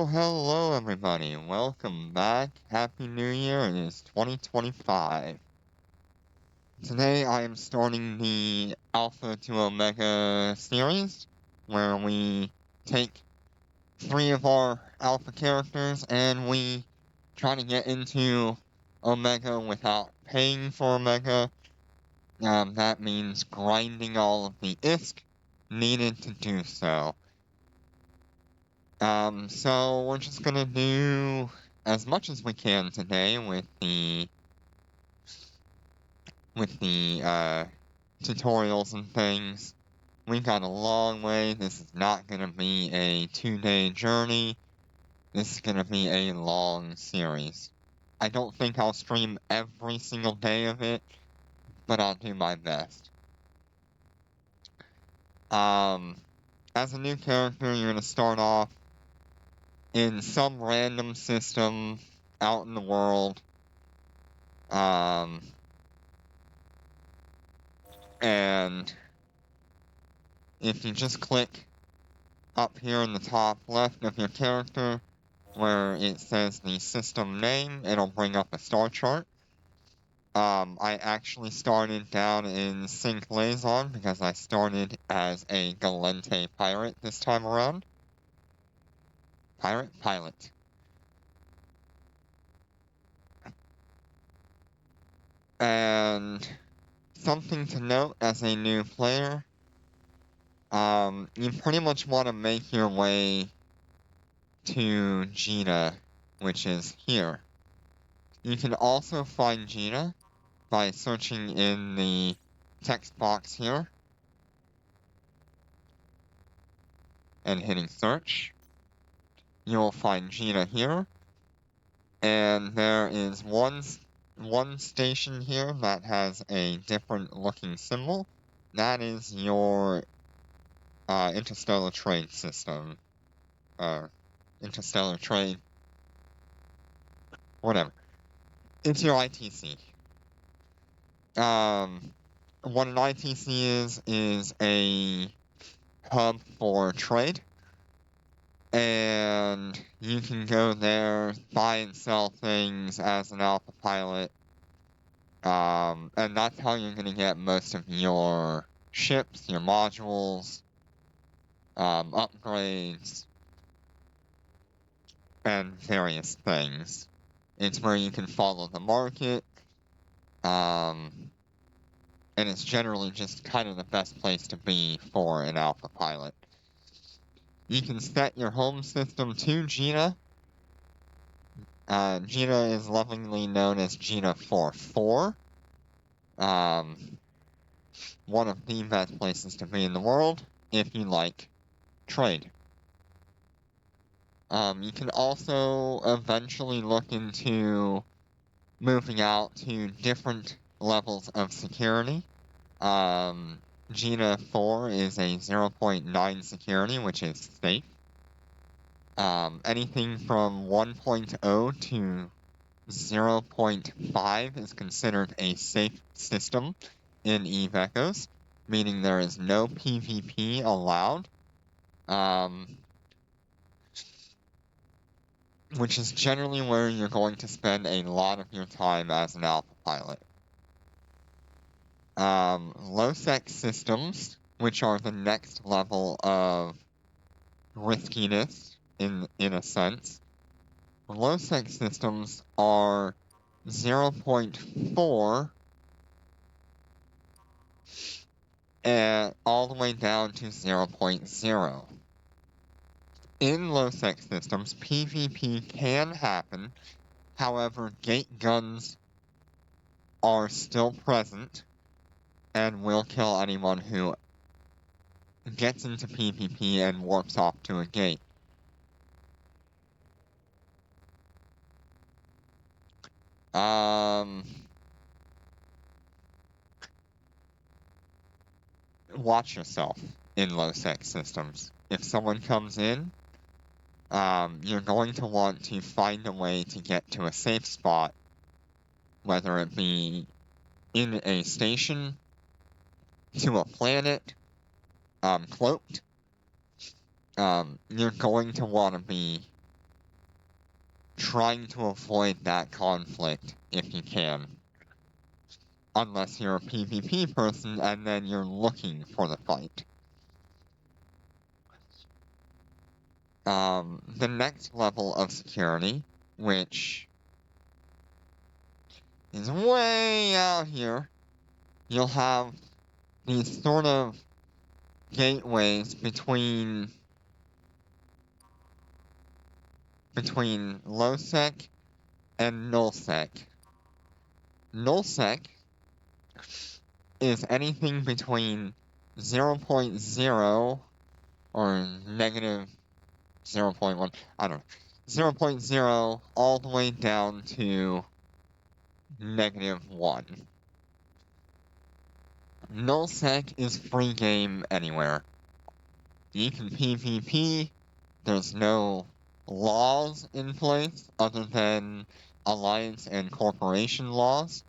Hello everybody. Welcome back. Happy New Year. It is 2025. Today I am starting the Alpha to Omega series, where we take three of our Alpha characters and we try to get into Omega without paying for Omega. That means grinding all of the ISK needed to do so. So we're just gonna do as much as we can today with the tutorials and things. We got a long way. This is not gonna be a 2-day journey. This is gonna be a long series. I don't think I'll stream every single day of it, but I'll do my best. As a new character, you're gonna start off in some random system out in the world. And if you just click up here in the top left of your character where it says the system name, it'll bring up a star chart. I actually started down in Sync Liaison because I started as a Gallente pirate this time around. Pilot. And something to note as a new player, you pretty much want to make your way to Gina, which is here. You can also find Gina by searching in the text box here and hitting search. You'll find Gina here, and there is one station here that has a different looking symbol. That is your interstellar trade system. Interstellar trade. Whatever. It's your ITC. What an ITC is a hub for trade. And you can go there, buy and sell things as an Alpha pilot. And that's how you're going to get most of your ships, your modules, upgrades, and various things. It's where you can follow the market, and it's generally just kind of the best place to be for an Alpha pilot. You can set your home system to Gina. Gina is lovingly known as Gina 44. One of the best places to be in the world if you like trade. You can also eventually look into moving out to different levels of security. Gina 4 is a 0.9 security, which is safe. Anything from 1.0 to 0.5 is considered a safe system in EVE Echoes, meaning there is no PvP allowed, which is generally where you're going to spend a lot of your time as an Alpha pilot. Low-sec systems, which are the next level of riskiness, in a sense. Low-sec systems are 0.4 and all the way down to 0.0. In low-sec systems, PvP can happen, however, gate guns are still present and will kill anyone who gets into PvP and warps off to a gate. Watch yourself in low-sec systems. If someone comes in, you're going to want to find a way to get to a safe spot, whether it be in a station, to a planet, cloaked. You're going to want to be trying to avoid that conflict if you can. Unless you're a PvP person and then you're looking for the fight. The next level of security, which is way out here, you'll have these sort of gateways between low-sec and null-sec. Null-sec is anything between 0.0 or negative 0.1, I don't know, 0.0 all the way down to -1. Nullsec is free game anywhere. You can PvP, there's no laws in place other than alliance and corporation laws.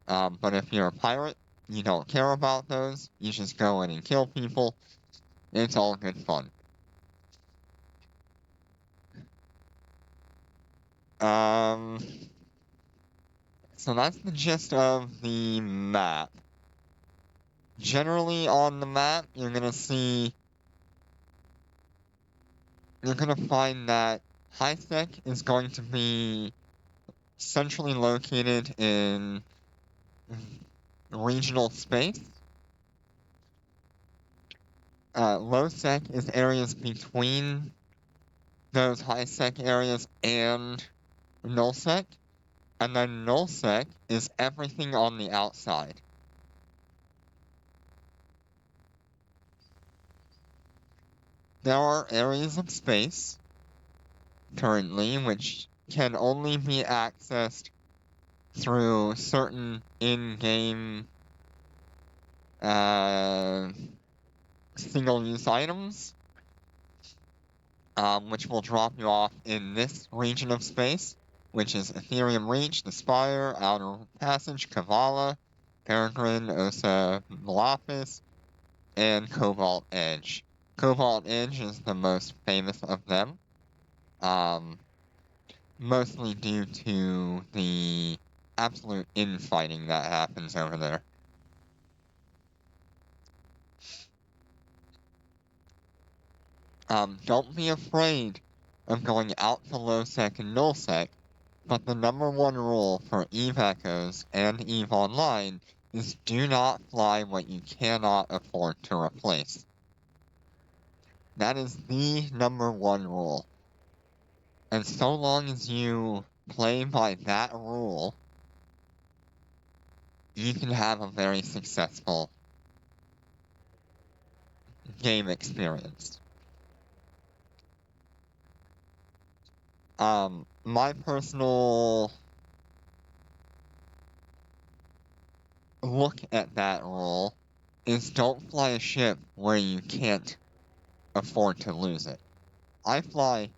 But if you're a pirate, you don't care about those. You just go in and kill people. It's all good fun. So that's the gist of the map. Generally on the map, you're gonna find that high-sec is going to be centrally located in regional space. Low-sec is areas between those high-sec areas and null-sec. And then null-sec is everything on the outside. There are areas of space currently which can only be accessed through certain in-game single-use items, which will drop you off in this region of space, which is Ethereum Reach, the Spire, Outer Passage, Kavala, Peregrine, Osa Malafis, and Cobalt Edge. Cobalt Edge is the most famous of them, mostly due to the absolute infighting that happens over there. Don't be afraid of going out to low-sec and null-sec, but the #1 rule for EVE Echoes and EVE Online is do not fly what you cannot afford to replace. That is the #1 rule. And so long as you play by that rule, you can have a very successful game experience. My personal look at that rule is don't fly a ship where you can't afford to lose it. I fly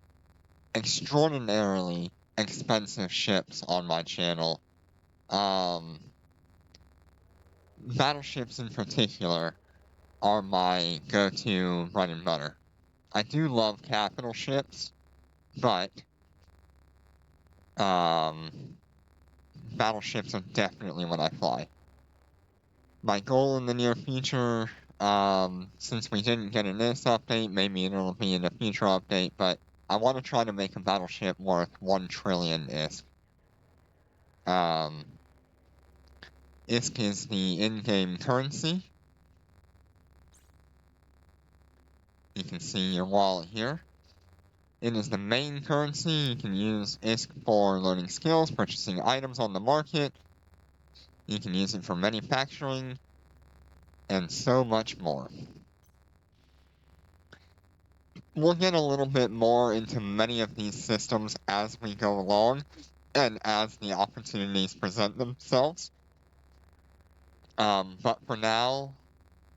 extraordinarily expensive ships on my channel. Battleships in particular are my go-to bread and butter. I do love capital ships, but battleships are definitely what I fly. My goal in the near future, since we didn't get in this update, maybe it'll be in a future update, but I want to try to make a battleship worth 1 trillion ISK. ISK is the in-game currency. You can see your wallet here. It is the main currency. You can use ISK for learning skills, purchasing items on the market. You can use it for manufacturing, and so much more. We'll get a little bit more into many of these systems as we go along, and as the opportunities present themselves. But for now,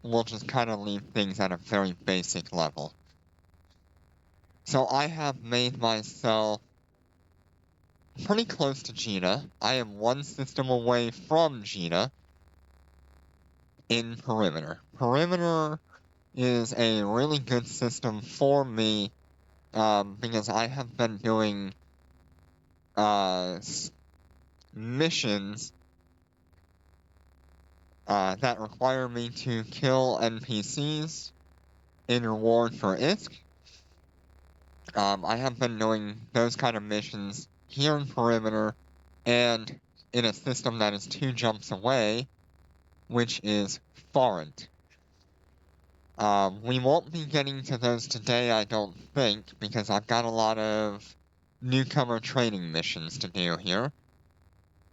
we'll just kind of leave things at a very basic level. So I have made myself pretty close to Gina. I am 1 system away from Gina in Perimeter. Perimeter is a really good system for me because I have been doing missions that require me to kill NPCs in reward for ISK. I have been doing those kind of missions here in Perimeter and in a system that is 2 jumps away, which is Forent. We won't be getting to those today, I don't think, because I've got a lot of newcomer training missions to do here.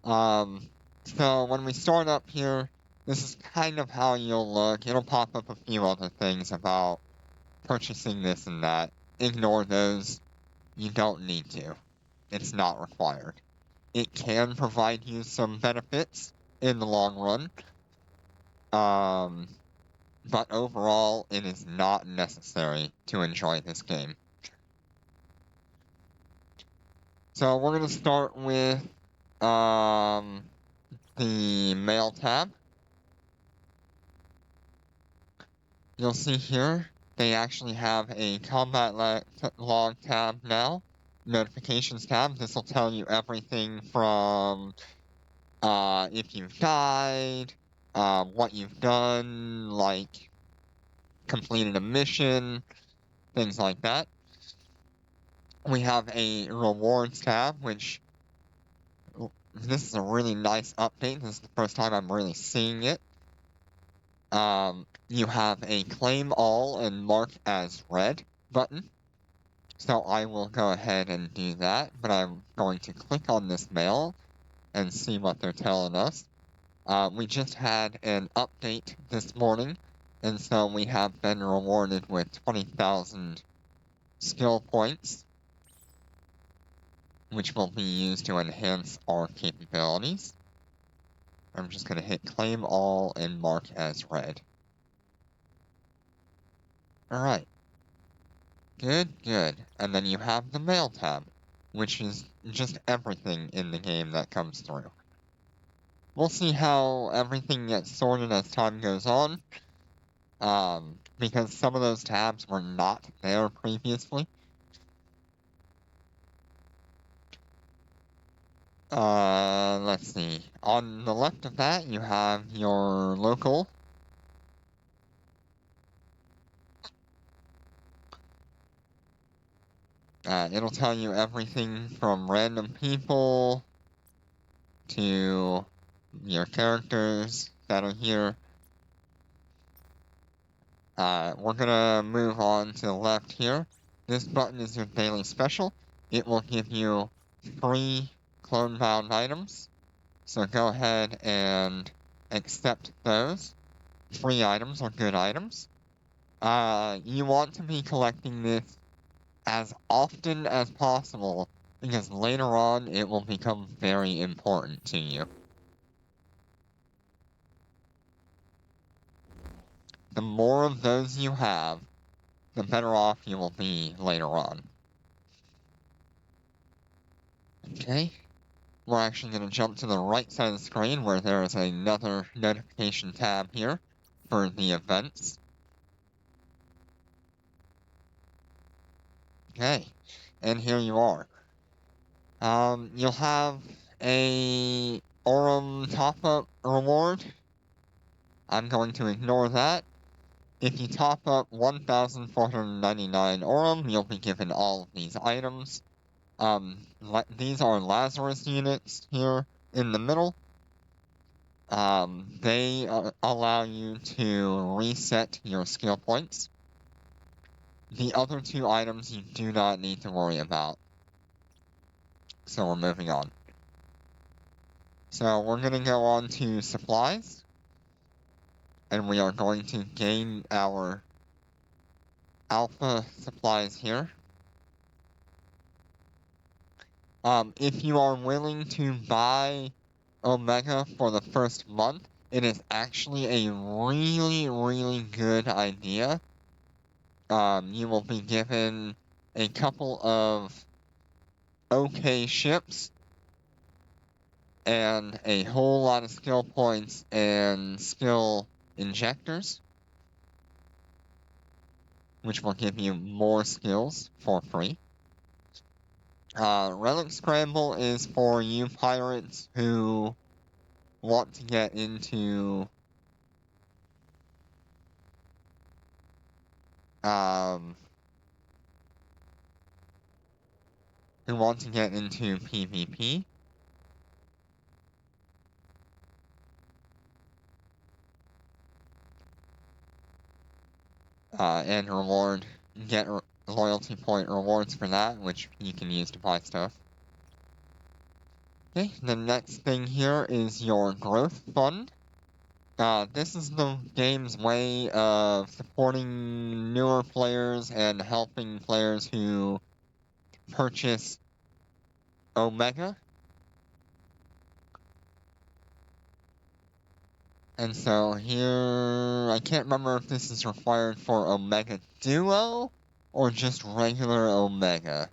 So when we start up here, this is kind of how you'll look. It'll pop up a few other things about purchasing this and that. Ignore those. You don't need to. It's not required. It can provide you some benefits in the long run. But overall, it is not necessary to enjoy this game. So we're going to start with the mail tab. You'll see here, they actually have a combat log tab now. Notifications tab. This will tell you everything from if you've died, what you've done, like completed a mission, things like that. We have a rewards tab, which this is a really nice update. This is the first time I'm really seeing it. You have a claim all and mark as red button. So I will go ahead and do that, but I'm going to click on this mail and see what they're telling us. We just had an update this morning, and so we have been rewarded with 20,000 skill points, which will be used to enhance our capabilities. I'm just going to hit claim all and mark as red. Alright. Good, good. And then you have the mail tab, which is just everything in the game that comes through. We'll see how everything gets sorted as time goes on, because some of those tabs were not there previously. Let's see. On the left of that, you have your local. It'll tell you everything from random people to your characters that are here. We're gonna move on to the left here. This button is your daily special. It will give you free clone-bound items. So go ahead and accept those. Free items are good items. You want to be collecting this as often as possible, because later on it will become very important to you. The more of those you have, the better off you will be later on. Okay, we're actually going to jump to the right side of the screen where there is another notification tab here for the events. Okay, and here you are. You'll have a Aurum top-up reward. I'm going to ignore that. If you top up 1,499 Aurum, you'll be given all of these items. These are Lazarus units here in the middle. They allow you to reset your skill points. The other 2 items you do not need to worry about. So we're moving on. So we're going to go on to supplies. And we are going to gain our alpha supplies here. If you are willing to buy Omega for the first month, it is actually a really, really good idea. You will be given a couple of okay ships and a whole lot of skill points and skill injectors, which will give you more skills for free. Relic Scramble is for you pirates who want to get into PvP. And get loyalty point rewards for that, which you can use to buy stuff. Okay, the next thing here is your growth fund. This is the game's way of supporting newer players and helping players who purchase Omega. And so here, I can't remember if this is required for Omega Duo or just regular Omega.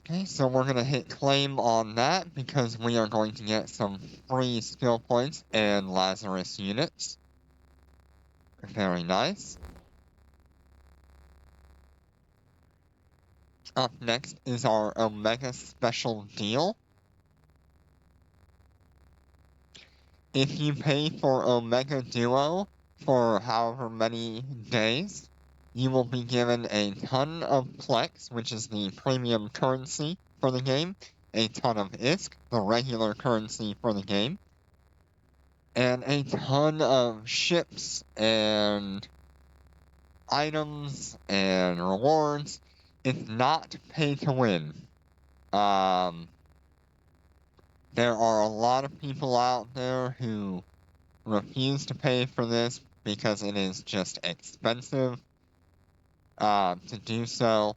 Okay, so we're gonna hit claim on that because we are going to get some free skill points and Lazarus units. Very nice. Up next is our Omega Special Deal. If you pay for Omega Duo for however many days, you will be given a ton of Plex, which is the premium currency for the game, a ton of ISK, the regular currency for the game, and a ton of ships and items and rewards. It's not pay to win. There are a lot of people out there who refuse to pay for this because it is just expensive to do so,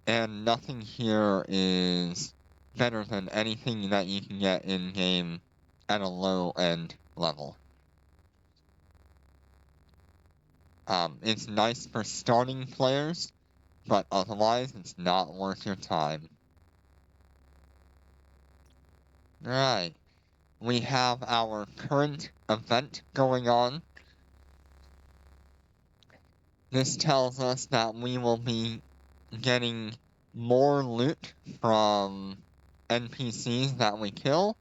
and nothing here is better than anything that you can get in-game at a low-end level. It's nice for starting players, but otherwise it's not worth your time. Alright, we have our current event going on. This tells us that we will be getting more loot from NPCs that we kill.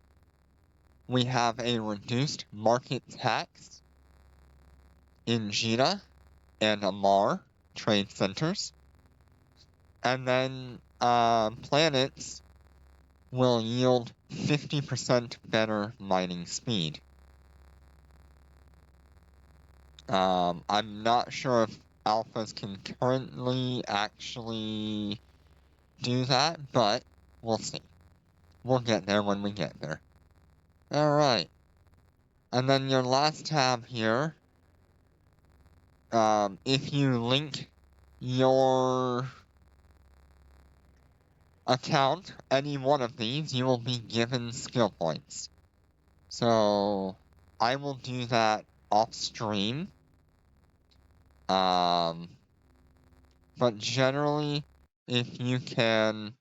We have a reduced market tax in Jita and Amar trade centers. And then planets will yield 50% better mining speed. I'm not sure if alphas can currently actually do that, but we'll see. We'll get there when we get there. Alright. And then your last tab here, if you link your account, any one of these, you will be given skill points. So, I will do that off stream. But generally, if you can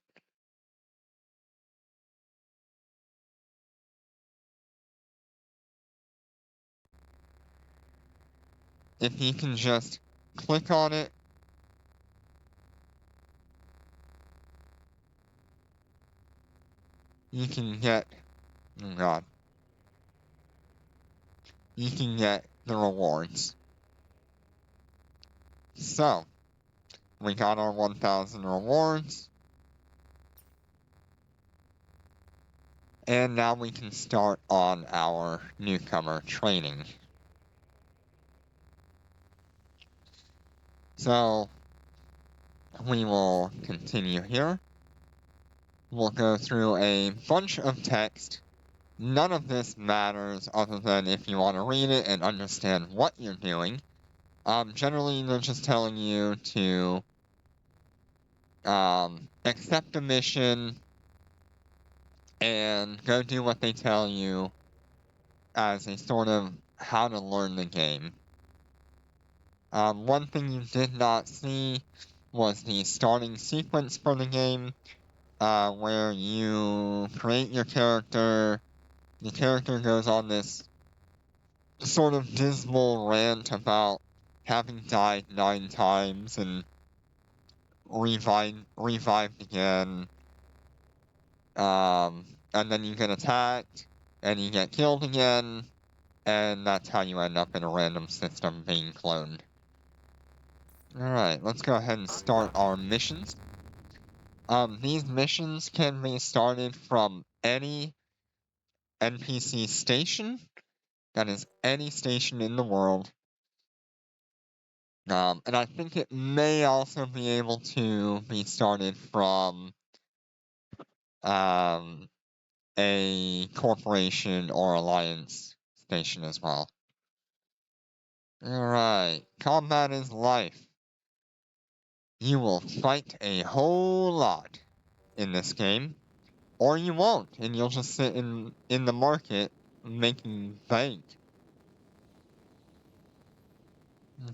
just click on it, you can get, oh god, you can get the rewards. So, we got our 1,000 rewards. And now we can start on our newcomer training. So, we will continue here. We'll go through a bunch of text. None of this matters other than if you want to read it and understand what you're doing. Generally, they're just telling you to accept a mission and go do what they tell you as a sort of how to learn the game. One thing you did not see was the starting sequence for the game, where you create your character, the character goes on this sort of dismal rant about having died 9 times and revived again. And then you get attacked, and you get killed again, and that's how you end up in a random system being cloned. Alright, let's go ahead and start our missions. These missions can be started from any NPC station. That is any station in the world. And I think it may also be able to be started from a corporation or alliance station as well. Alright, combat is life. You will fight a whole lot in this game, or you won't, and you'll just sit in the market making bank.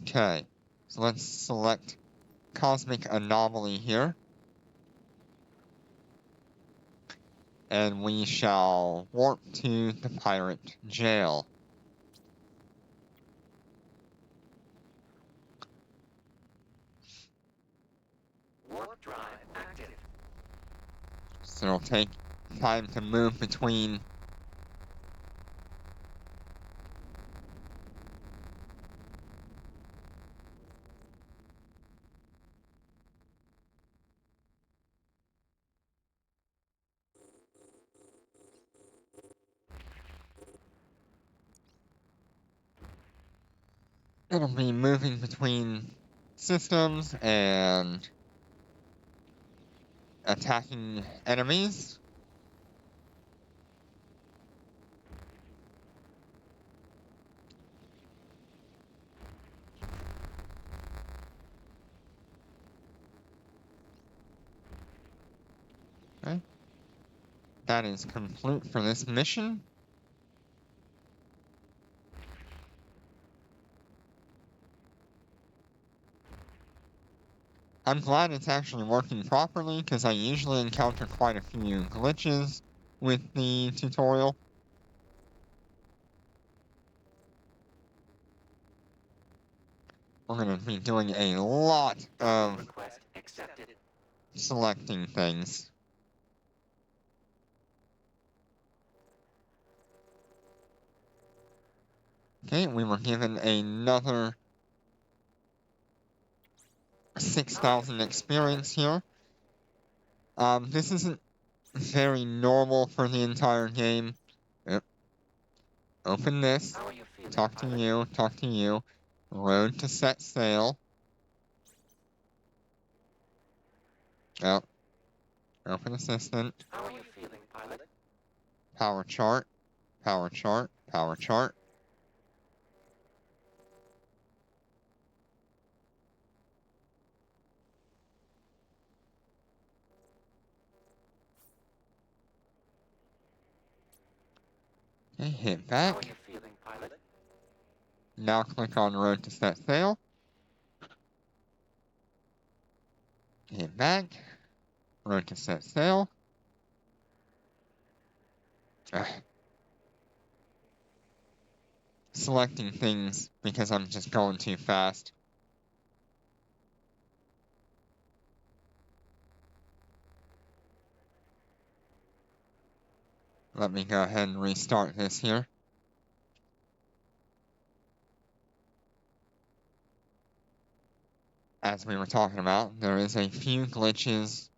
Okay, so let's select Cosmic Anomaly here. And we shall warp to the pirate jail. Warp drive active. So it'll take time to move between it'll be moving between systems and attacking enemies. Okay. That is complete for this mission. I'm glad it's actually working properly, because I usually encounter quite a few glitches with the tutorial. We're going to be doing a lot of Request accepted. selecting things. Okay, we were given another 6,000 experience here. This isn't very normal for the entire game. Yep. Open this. How are you feeling, Talk to pilot? you. Talk to you. Road to set sail. Oh. Open assistant. How are you feeling, pilot? Power chart. Power chart. Power chart. Okay, hit How back. are you feeling, pilot? Now click on road to set sail. Hit back. Road to set sail. Ugh. Selecting things because I'm just going too fast. Let me go ahead and restart this here. As we were talking about, there is a few glitches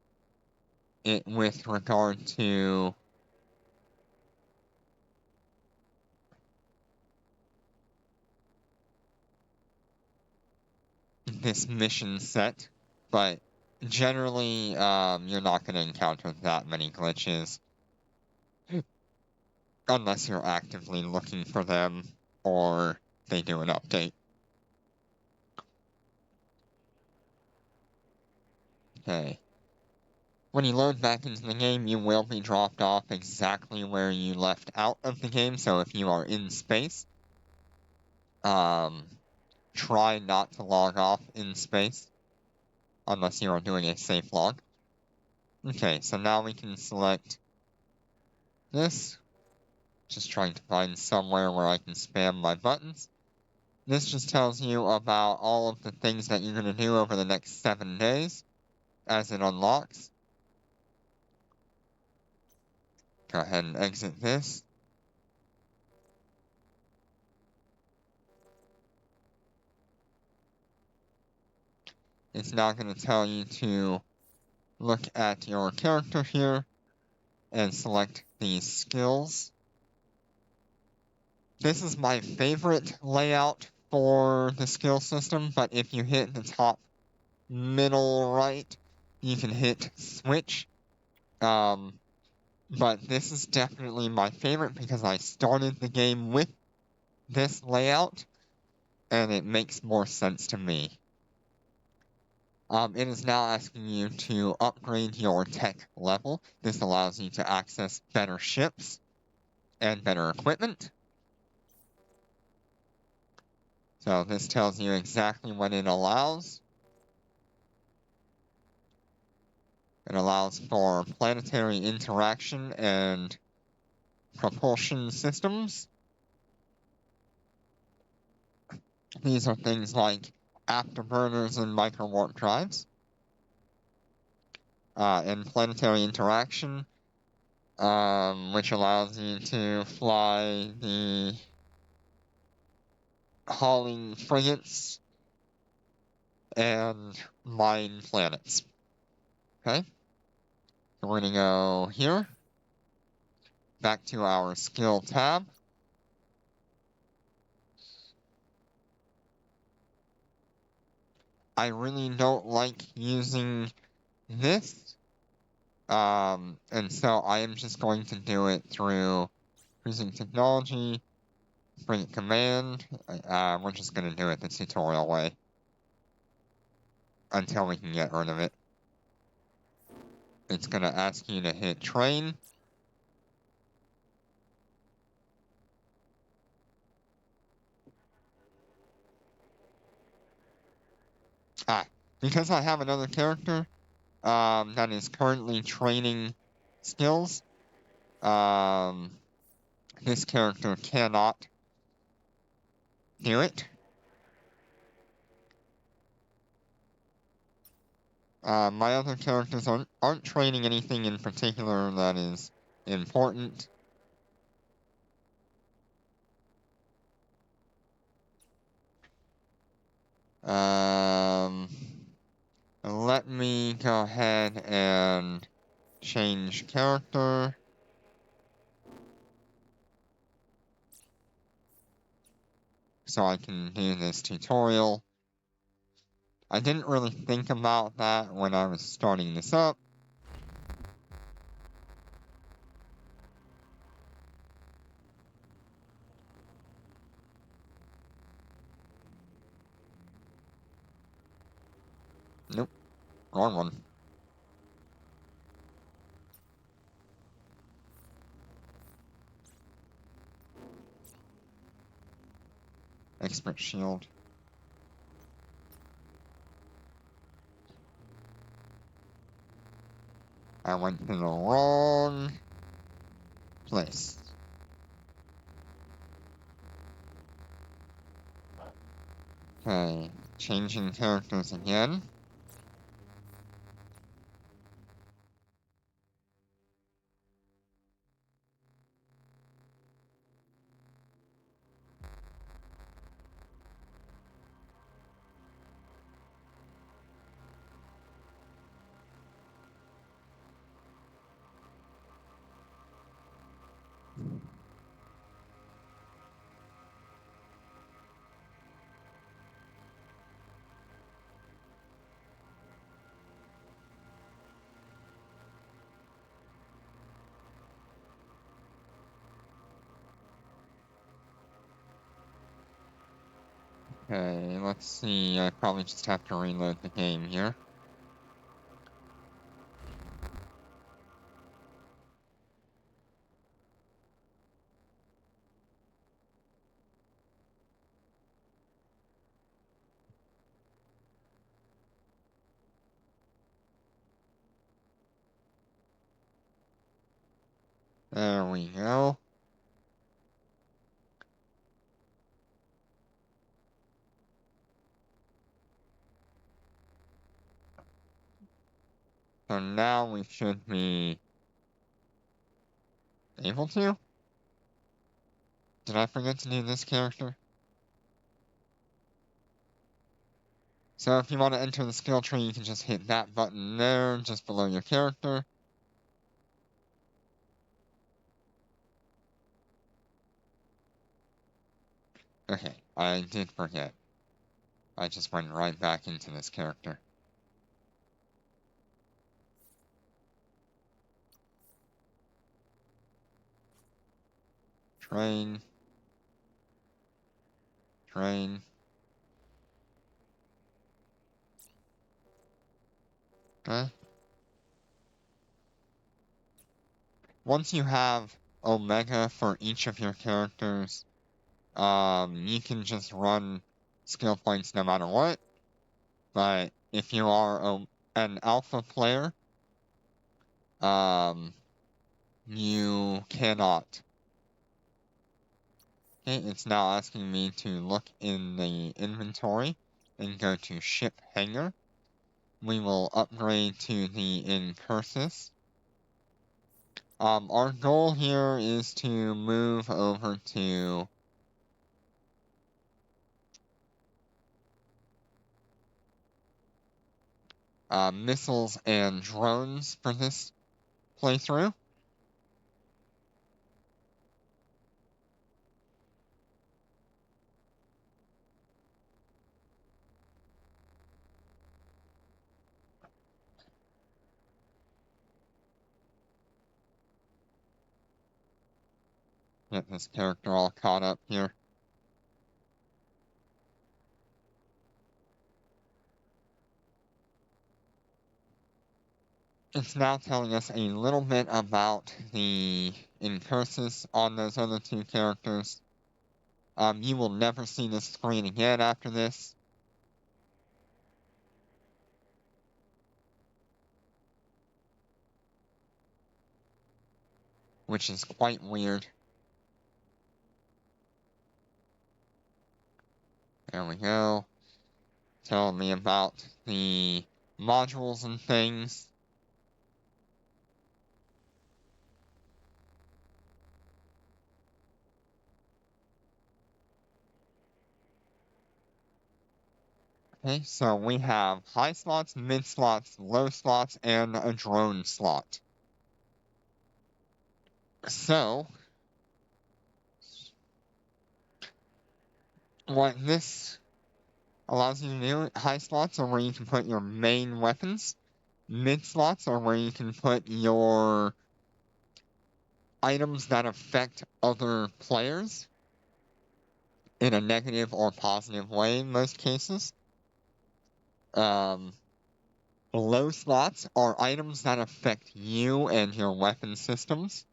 with regard to this mission set, but generally, you're not going to encounter that many glitches unless you're actively looking for them or they do an update. Okay. When you load back into the game, you will be dropped off exactly where you left out of the game, so if you are in space, try not to log off in space unless you are doing a safe log. Okay, so now we can select this. Just trying to find somewhere where I can spam my buttons. This just tells you about all of the things that you're going to do over the next 7 days. as it unlocks. Go ahead and exit this. It's now going to tell you to look at your character here and select these skills. This is my favorite layout for the skill system, but if you hit the top middle right, you can hit switch. But this is definitely my favorite because I started the game with this layout, and it makes more sense to me. It is now asking you to upgrade your tech level. This allows you to access better ships and better equipment. So this tells you exactly what it allows. It allows for planetary interaction and propulsion systems. These are things like afterburners and micro-warp drives. And planetary interaction, which allows you to fly the hauling frigates and mine planets. Okay? So we're gonna go here. Back to our skill tab. I really don't like using this. And so I am just going to do it through using technology, frigate command. We're just gonna do it the tutorial way until we can get rid of it. It's gonna ask you to hit train. Because I have another character, that is currently training skills, this character cannot do it. My other characters aren't training anything in particular that is important. Let me go ahead and change character. So I can do this tutorial. I didn't really think about that when I was starting this up. Nope, wrong one. Expert shield. I went to the wrong place. Okay, changing characters again. Okay, let's see, I probably just have to reload the game here. There we go. So now we should be able to? Did I forget to do this character? So if you want to enter the skill tree, you can just hit that button there, just below your character. Okay, I did forget. I just went right back into this character. Train. Train. Okay. Once you have Omega for each of your characters, you can just run skill points no matter what. But if you are an alpha player, you cannot. Okay, it's now asking me to look in the inventory and go to ship hangar. We will upgrade to the Incursus. Our goal here is to move over to missiles and drones for this playthrough. Get this character all caught up here. It's now telling us a little bit about the Incursus on those other two characters. You will never see this screen again after this. Which is quite weird. There we go. Telling me about the modules and things. Okay, so we have high slots, mid slots, low slots, and a drone slot. So, what this allows you to do, high slots are where you can put your main weapons. Mid slots are where you can put your items that affect other players in a negative or positive way in most cases. Low slots are items that affect you and your weapon systems,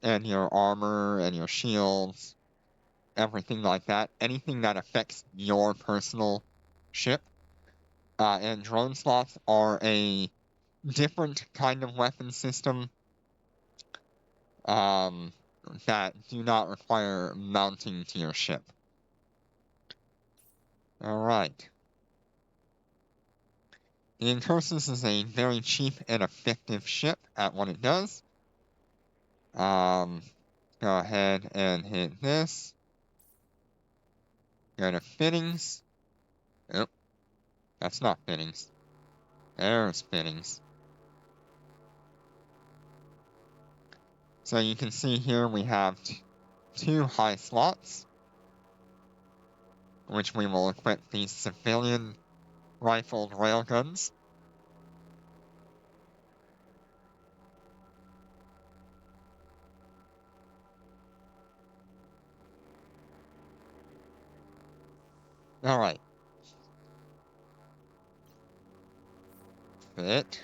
and your armor and your shields, everything like that. Anything that affects your personal ship. And drone slots are a different kind of weapon system that do not require mounting to your ship. Alright. The Incursus is a very cheap and effective ship at what it does. Go ahead and hit this. Go to fittings. Oh, that's not fittings. There's fittings. So you can see here we have two high slots, which we will equip these civilian rifled railguns. Alright. Fit.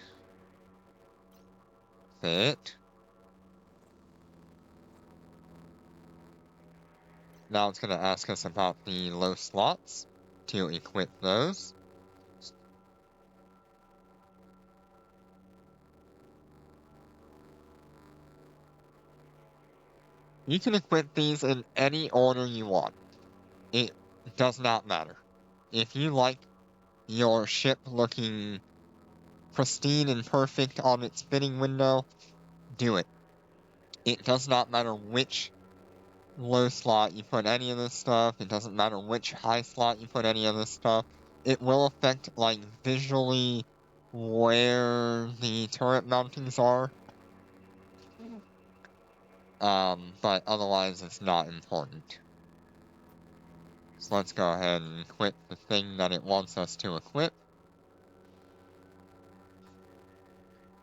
Fit. Now it's going to ask us about the low slots to equip those. You can equip these in any order you want. It does not matter. If you like your ship looking pristine and perfect on its fitting window, do it. It does not matter which low slot you put any of this stuff. It doesn't matter which high slot you put any of this stuff. It will affect, like, visually where the turret mountings are. But otherwise it's not important. So let's go ahead and equip the thing that it wants us to equip.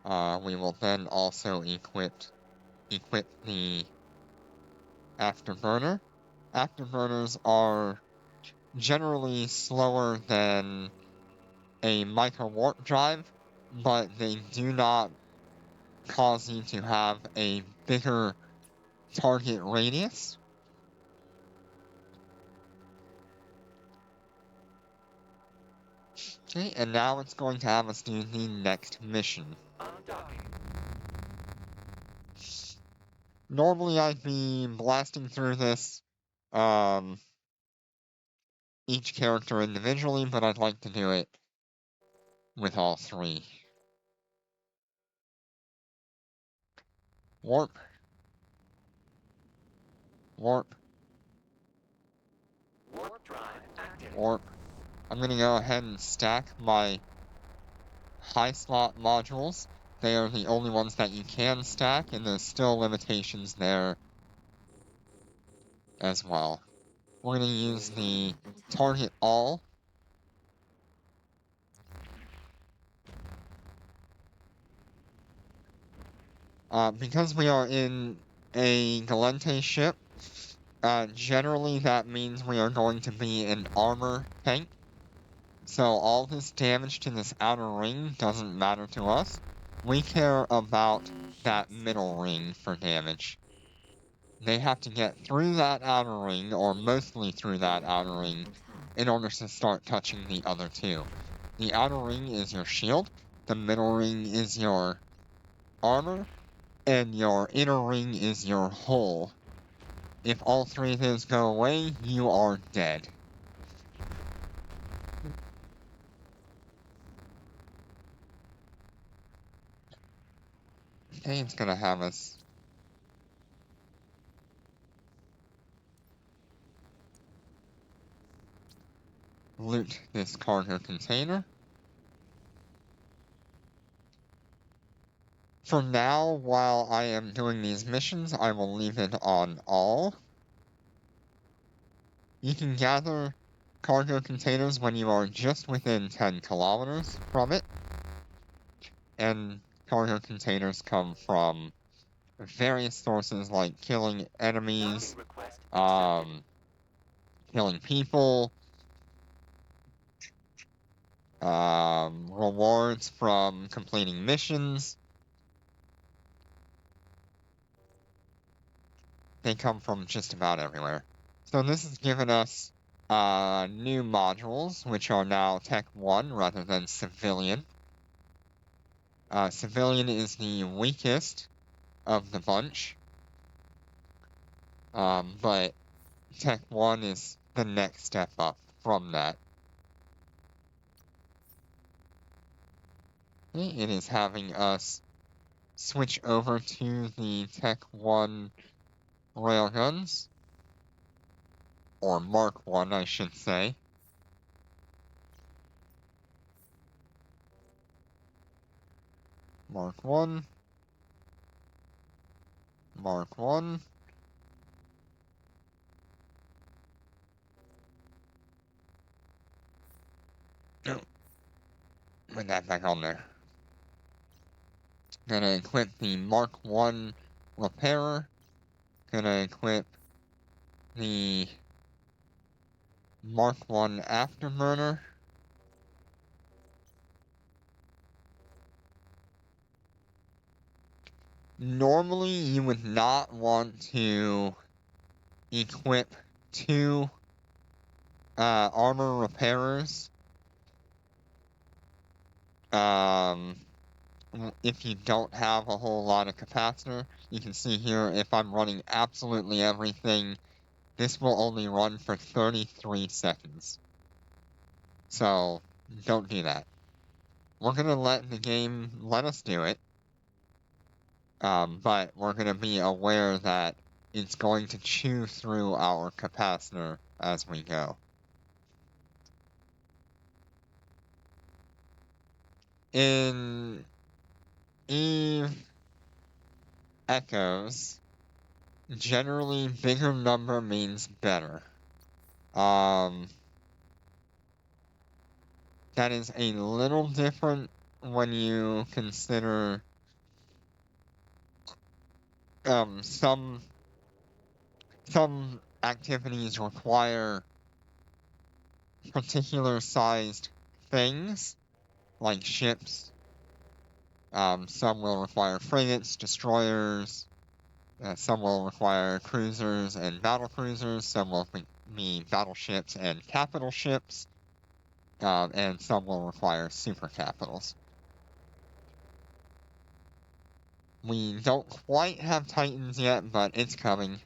We will then also equip the afterburner. Afterburners are generally slower than a micro warp drive, but they do not cause you to have a bigger target radius. Okay, and now it's going to have us do the next mission. Undocking. Normally I'd be blasting through this, each character individually, but I'd like to do it with all three. Warp. Warp. Warp drive active. Warp. I'm gonna go ahead and stack my high slot modules. They are the only ones that you can stack, and there's still limitations there as well. We're gonna use the target all. Because we are in a Gallente ship, generally that means we are going to be an armor tank. So all this damage to this outer ring doesn't matter to us. We care about that middle ring for damage. They have to get through that outer ring, or mostly through that outer ring, in order to start touching the other two. The outer ring is your shield, the middle ring is your armor, and your inner ring is your hull. If all three of those go away, you are dead. Okay, it's gonna have us loot this cargo container. For now, while I am doing these missions, I will leave it on all. You can gather cargo containers when you are just within 10 kilometers from it. And cargo containers come from various sources like killing enemies, Docking request accepted. killing people, rewards from completing missions. They come from just about everywhere. So this has given us new modules, which are now Tech 1 rather than Civilian. Civilian is the weakest of the bunch, but Tech 1 is the next step up from that. It is having us switch over to the Tech 1 railguns, or Mark 1, I should say. Mark 1. Mark 1. Oh, put that back on there. Gonna equip the Mark 1 repairer. Gonna equip the Mark 1 afterburner. Normally, you would not want to equip two armor repairers if you don't have a whole lot of capacitor. You can see here, if I'm running absolutely everything, this will only run for 33 seconds. So, don't do that. we're gonna let the game let us do it. But we're gonna be aware that it's going to chew through our capacitor as we go. In Eve Echoes, generally bigger number means better. That is a little different when you consider some activities require particular sized things, like ships. Some will require frigates, destroyers. Some will require cruisers and battlecruisers. Some will be battleships and capital ships. And some will require super capitals. We don't quite have Titans yet, but it's coming.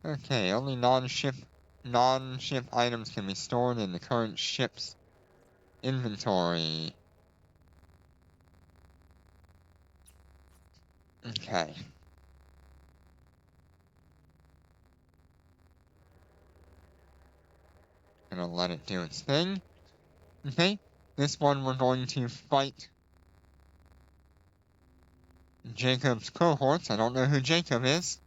Okay, only non-ship items can be stored in the current ship's inventory. Okay. Gonna let it do its thing. Okay, this one we're going to fight Jacob's cohorts. I don't know who Jacob is.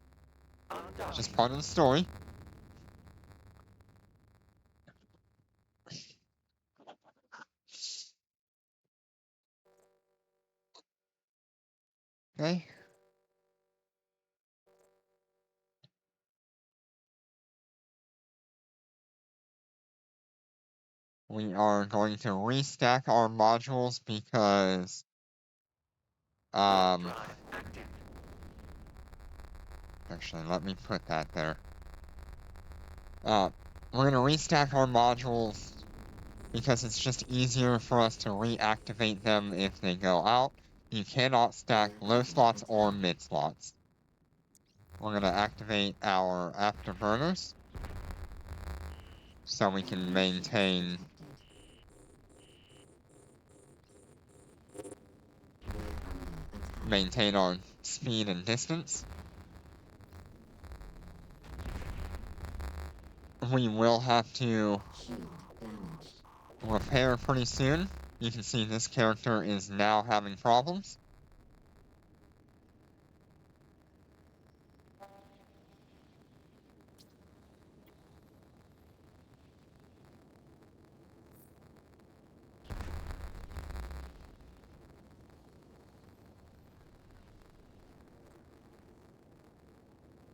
Just part of the story. Okay. We are going to restack our modules because actually let me put that there. We're gonna restack our modules because it's just easier for us to reactivate them if they go out. You cannot stack low slots or mid slots. We're gonna activate our afterburners so we can maintain our speed and distance. We will have to repair pretty soon. You can see this character is now having problems.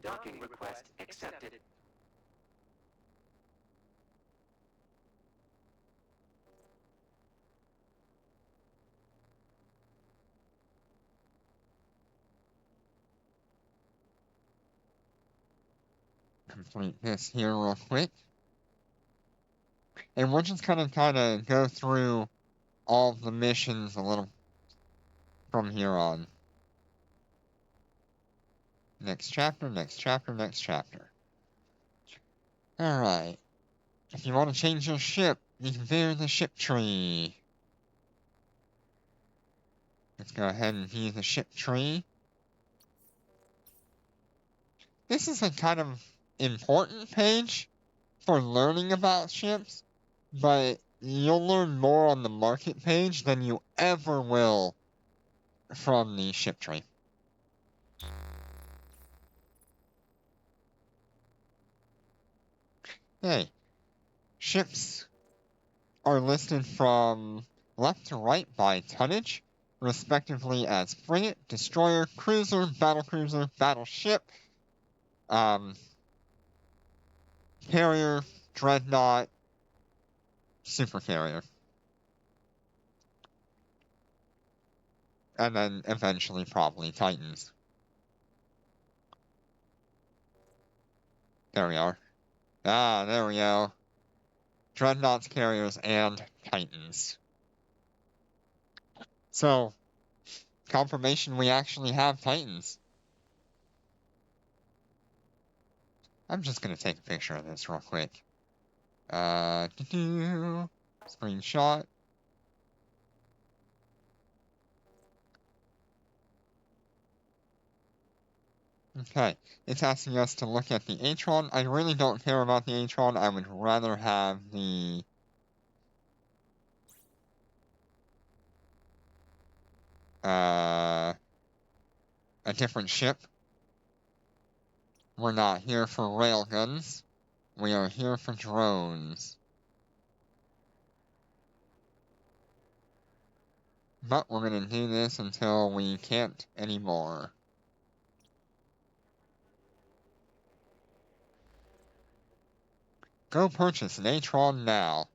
Docking request accepted. Complete this here real quick. And we're just gonna kind of go through all of the missions a little from here on. Next chapter, next chapter, next chapter. Alright. If you want to change your ship, you can view the ship tree. Let's go ahead and view the ship tree. This is a kind of important page for learning about ships, but you'll learn more on the market page than you ever will from the ship tree. Hey, ships are listed from left to right by tonnage, respectively as frigate, destroyer, cruiser, battlecruiser, battleship, carrier, dreadnought, supercarrier. And then eventually probably Titans. There we are. Ah, there we go. Dreadnoughts, carriers, and Titans. So, confirmation we actually have Titans. I'm just gonna take a picture of this real quick. Screenshot. Okay, it's asking us to look at the Atron. I really don't care about the Atron. I would rather have the a different ship. We're not here for railguns. We are here for drones. But we're gonna do this until we can't anymore. Go purchase an Atron now.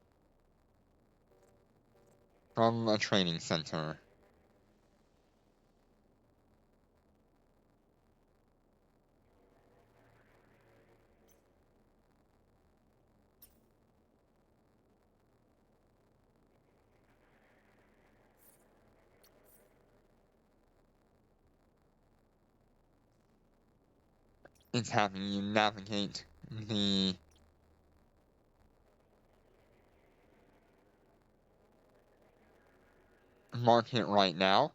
From a training center. It's having you navigate the market right now.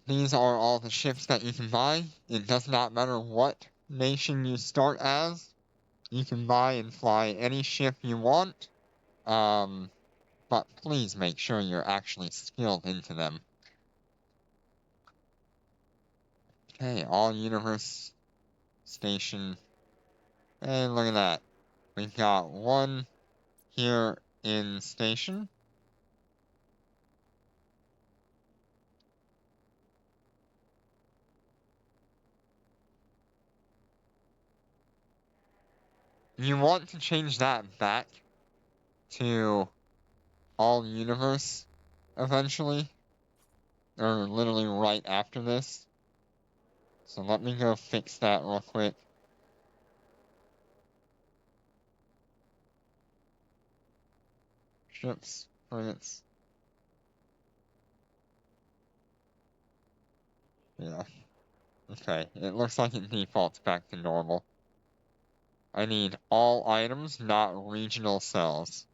These are all the ships that you can buy. It does not matter what nation you start as. You can buy and fly any ship you want. But please make sure you're actually skilled into them. Okay, all universe station. Hey, look at that. We've got one here in station. You want to change that back to all universe eventually, or literally right after this. So let me go fix that real quick. Ships, frigates. Yeah. Okay, it looks like it defaults back to normal. I need all items, not regional cells.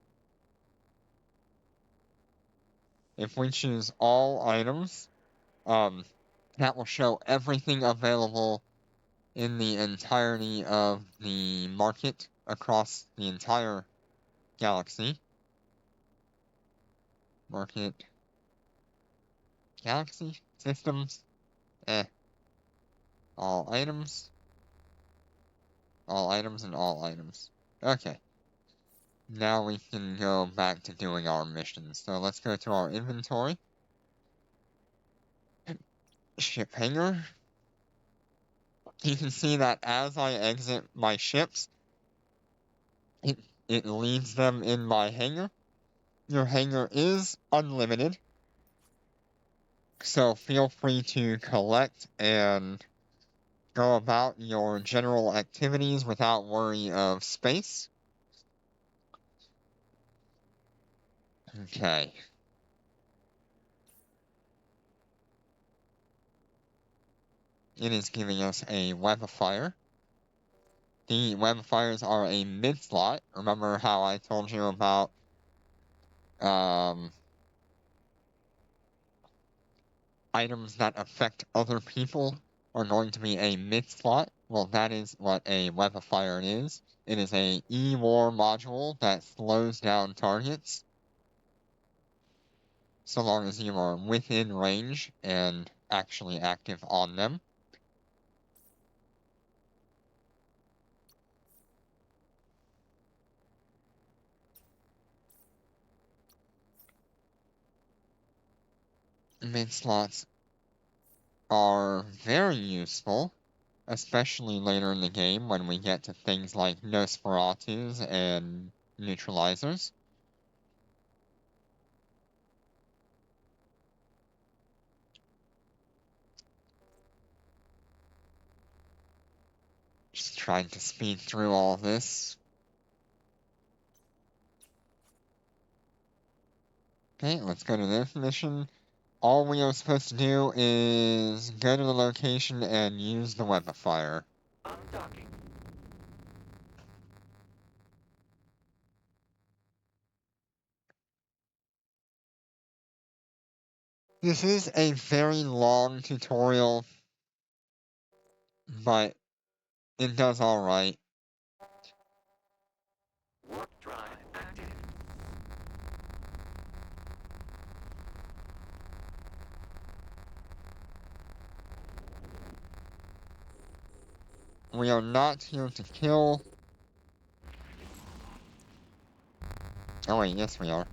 If we choose all items, that will show everything available in the entirety of the market across the entire galaxy. Market. Galaxy? Systems? All items. All items and all items. Okay. Now we can go back to doing our missions. So let's go to our inventory. Ship hangar. You can see that as I exit my ships, it leaves them in my hangar. Your hangar is unlimited, so feel free to collect and go about your general activities without worry of space. Okay. It is giving us a web of fire. The web of fires are a mid-slot. Remember how I told you about items that affect other people are going to be a mid-slot? Well, that is what a web of fire is. It is a E-War module that slows down targets so long as you are within range and actually active on them. Mid-slots are very useful, especially later in the game when we get to things like Nosferatus and neutralizers. Just trying to speed through all this. Okay, let's go to this mission. All we are supposed to do is go to the location and use the web of fire. Undocking. This is a very long tutorial. but it does alright. Warp drive active. We are not here to kill. Oh wait, yes we are.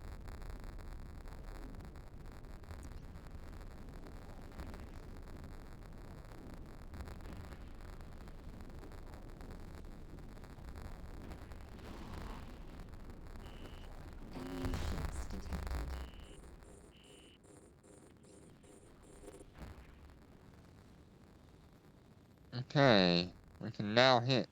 Enemy ships detected. Okay, we can now hit.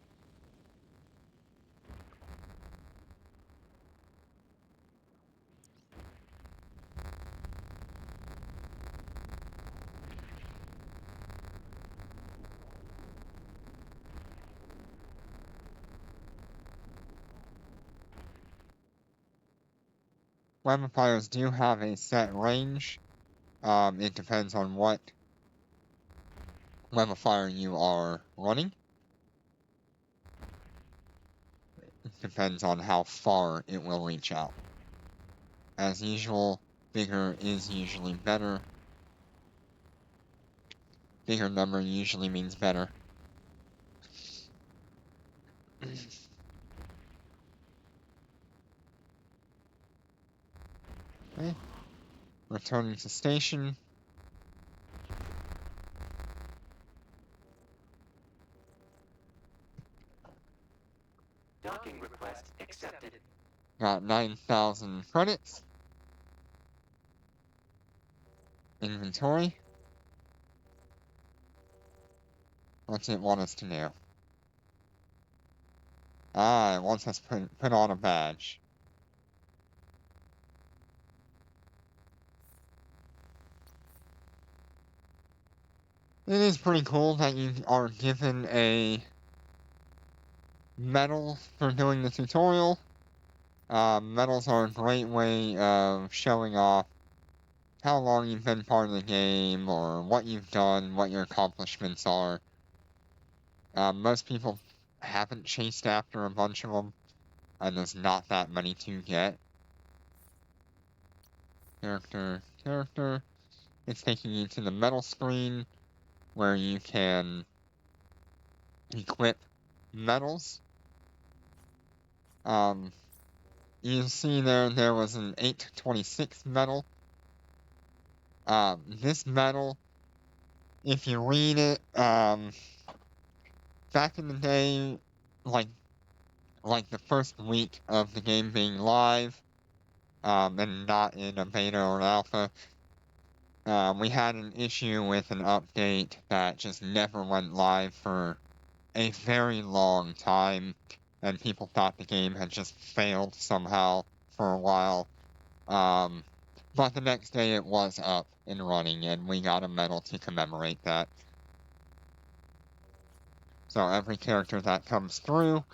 Weapon fires do have a set range. It depends on what weapon fire you are running. It depends on how far it will reach out. As usual, bigger is usually better. Bigger number usually means better. Okay. Returning to station. Docking request accepted. Got 9,000 credits. Inventory. What's it want us to do? Ah, it wants us to put on a badge. It is pretty cool that you are given a medal for doing the tutorial. Medals are a great way of showing off how long you've been part of the game, or what you've done, what your accomplishments are. Most people haven't chased after a bunch of them, and there's not that many to get. Character. It's taking you to the medal screen, where you can equip medals. You see there was an 826 medal. This medal, if you read it, back in the day, like the first week of the game being live, and not in a beta or an alpha, we had an issue with an update that just never went live for a very long time, and people thought the game had just failed somehow for a while. But the next day it was up and running, and we got a medal to commemorate that. So every character that comes through,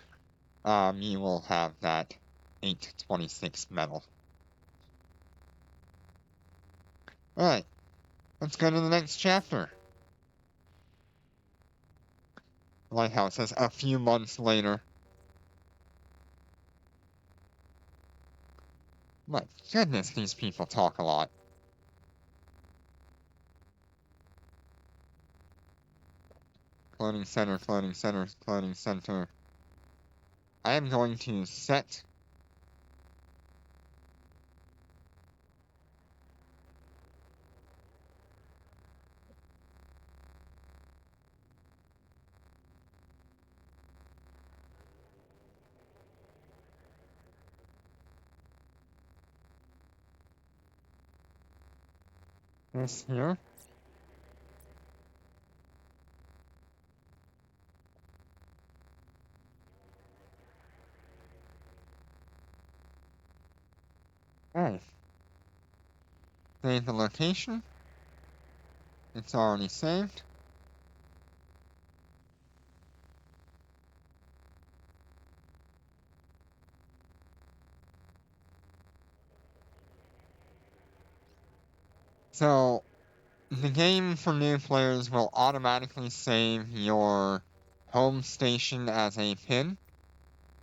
you will have that 826 medal. Alright, let's go to the next chapter. Like how it says a few months later. My goodness, these people talk a lot. Cloning center, cloning center, cloning center. I am going to set this here. Oh. Save the location. It's already saved. So, the game for new players will automatically save your home station as a pin.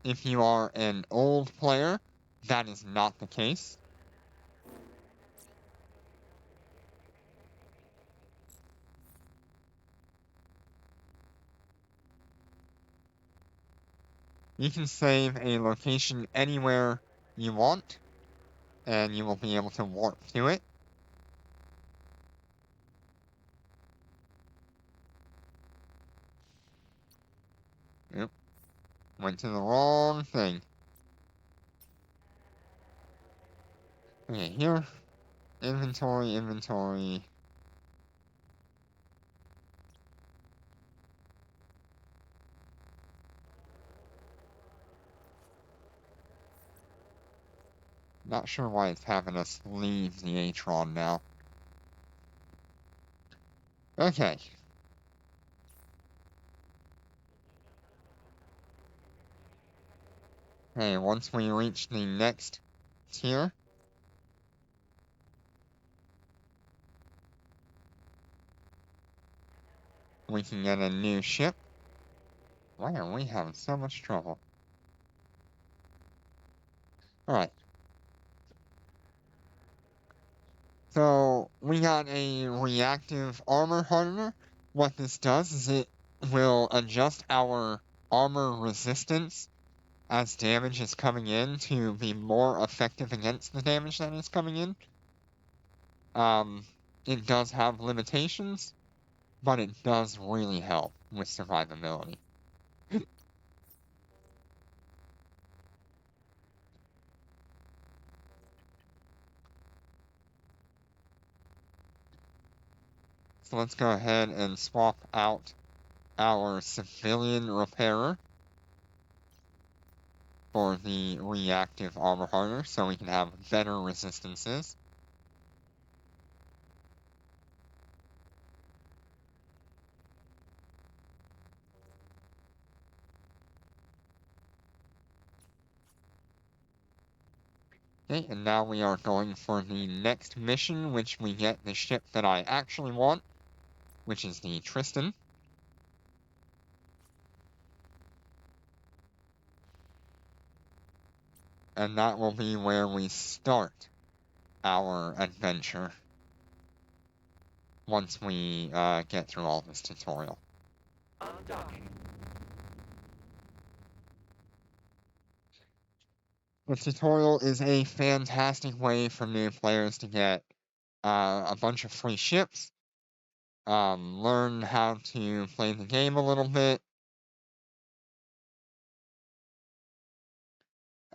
If you are an old player, that is not the case. You can save a location anywhere you want, and you will be able to warp to it. Yep. Went to the wrong thing. Okay, here. Inventory, inventory. Not sure why it's having us leave the Atron now. Okay. Okay, once we reach the next tier, we can get a new ship. Why are we having so much trouble? Alright. So, we got a reactive armor hardener. What this does is it will adjust our armor resistance as damage is coming in to be more effective against the damage that is coming in. It does have limitations, but it does really help with survivability. So let's go ahead and swap out our civilian repairer for the reactive armor hardener so we can have better resistances. Okay, and now we are going for the next mission, which we get the ship that I actually want, which is the Tristan. And that will be where we start our adventure once we get through all this tutorial. Undocking. The tutorial is a fantastic way for new players to get a bunch of free ships, learn how to play the game a little bit,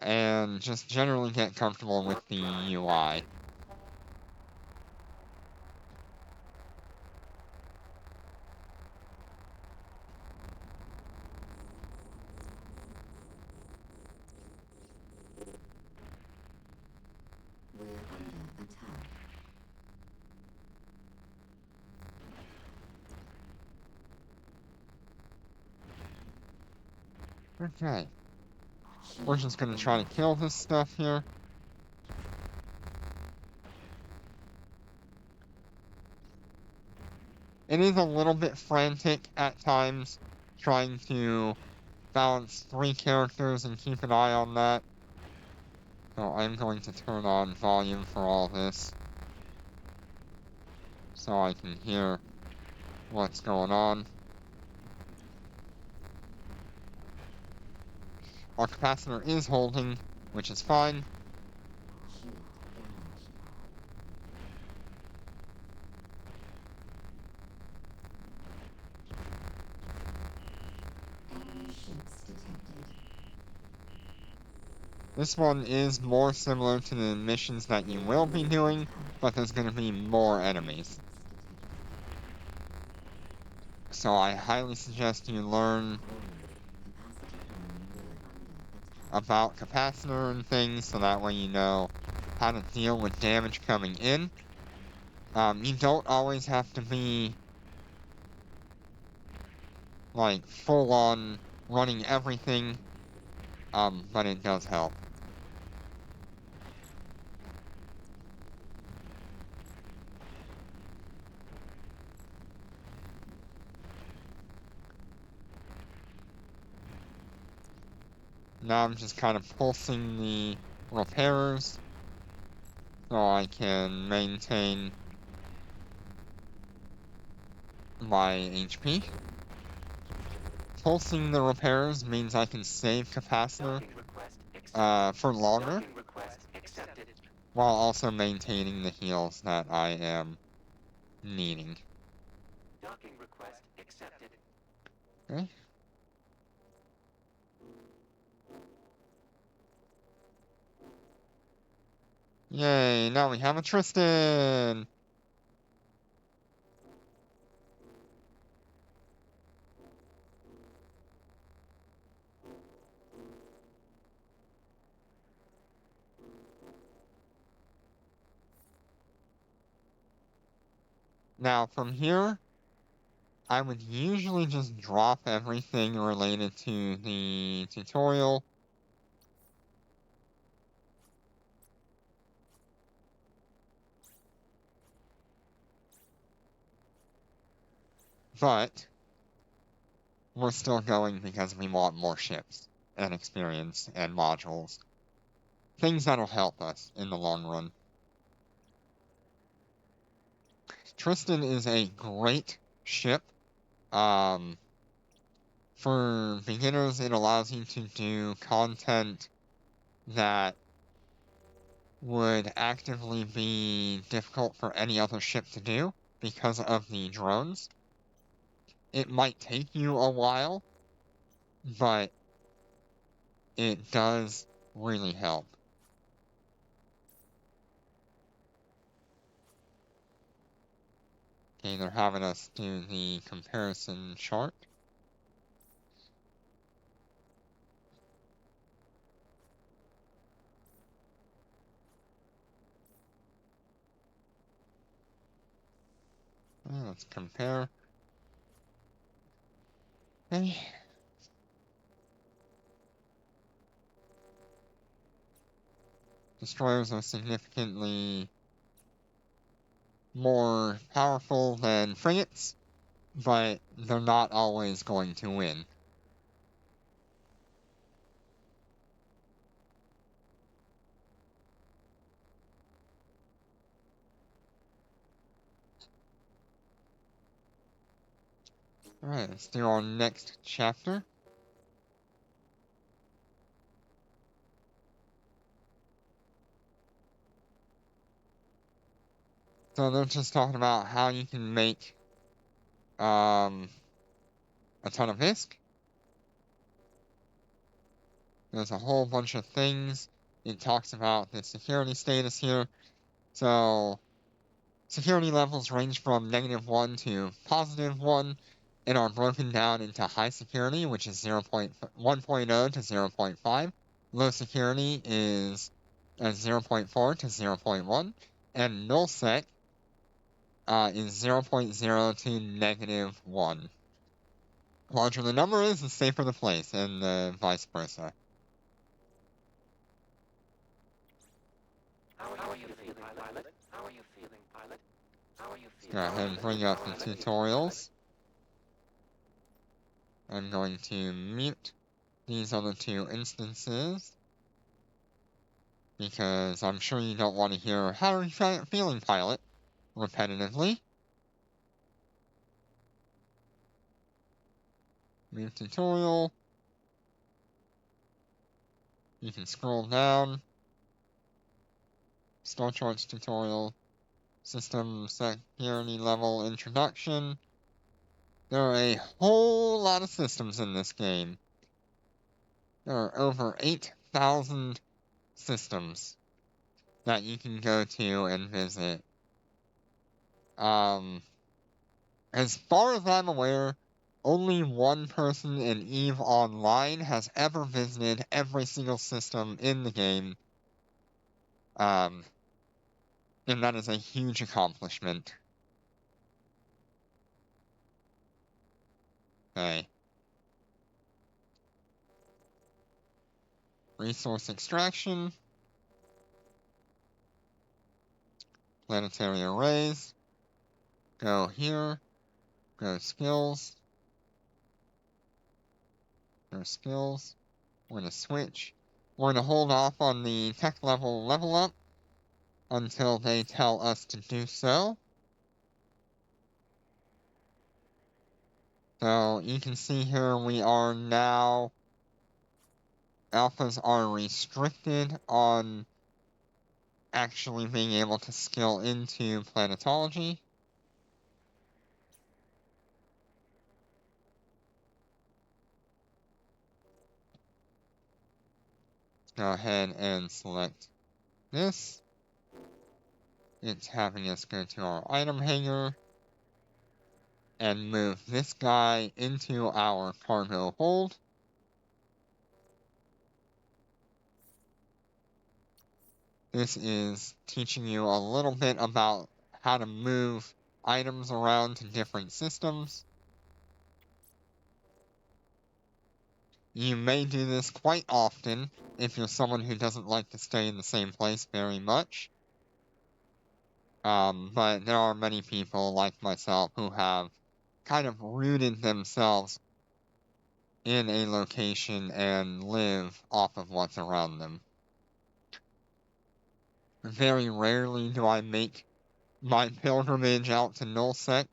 and just generally get comfortable with the UI. We're under attack. Okay. We're just gonna try to kill this stuff here. It is a little bit frantic at times, trying to balance 3 characters and keep an eye on that. So I'm going to turn on volume for all this, so I can hear what's going on. Our capacitor is holding, which is fine. Shield damaged. Enemy ships detected. This one is more similar to the missions that you will be doing, but there's going to be more enemies. So I highly suggest you learn about capacitor and things, so that way you know how to deal with damage coming in. You don't always have to be like full on running everything, but it does help. Now I'm just kind of pulsing the repairs so I can maintain my HP. Pulsing the repairs means I can save capacitor Docking request accepted. for longer, Docking request accepted. while also maintaining the heals that I am needing. Docking request accepted. Okay. Yay, now we have a Tristan! Now, from here, I would usually just drop everything related to the tutorial. But we're still going because we want more ships and experience and modules. Things that'll help us in the long run. Tristan is a great ship. For beginners, it allows you to do content that would actively be difficult for any other ship to do because of the drones. It might take you a while, but it does really help. Okay, they're having us do the comparison chart. Let's compare. Okay. Destroyers are significantly more powerful than frigates, but they're not always going to win. Alright, let's do our next chapter. So they're just talking about how you can make a ton of ISK. There's a whole bunch of things. It talks about the security status here. So security levels range from -1 to +1 and are broken down into high security, which is 1.0 to 0.5. Low security is 0.4 to 0.1. And nullsec is 0.0 to -1. Larger the number is, the safer the place, and vice versa. How are you feeling, pilot? How are you feeling, pilot? How are you feeling? Go ahead and bring up the tutorials. I'm going to mute these other two instances, because I'm sure you don't want to hear "How are you feeling, pilot?" repetitively. Mute tutorial. You can scroll down. Star Charts tutorial. System security level introduction. There are a whole lot of systems in this game. There are over 8,000 systems that you can go to and visit. As far as I'm aware, only one person in EVE Online has ever visited every single system in the game. And that is a huge accomplishment. Okay. Resource extraction. Planetary arrays. Go here. Go skills. Go skills. We're gonna switch. We're gonna hold off on the tech level up until they tell us to do so. So you can see here we are now, alphas are restricted on actually being able to skill into planetology. Go ahead and select this. It's having us go to our item hanger and move this guy into our cargo hold. This is teaching you a little bit about how to move items around to different systems. You may do this quite often if you're someone who doesn't like to stay in the same place very much. But there are many people like myself who have kind of rooted themselves in a location and live off of what's around them. Very rarely do I make my pilgrimage out to Nullsec.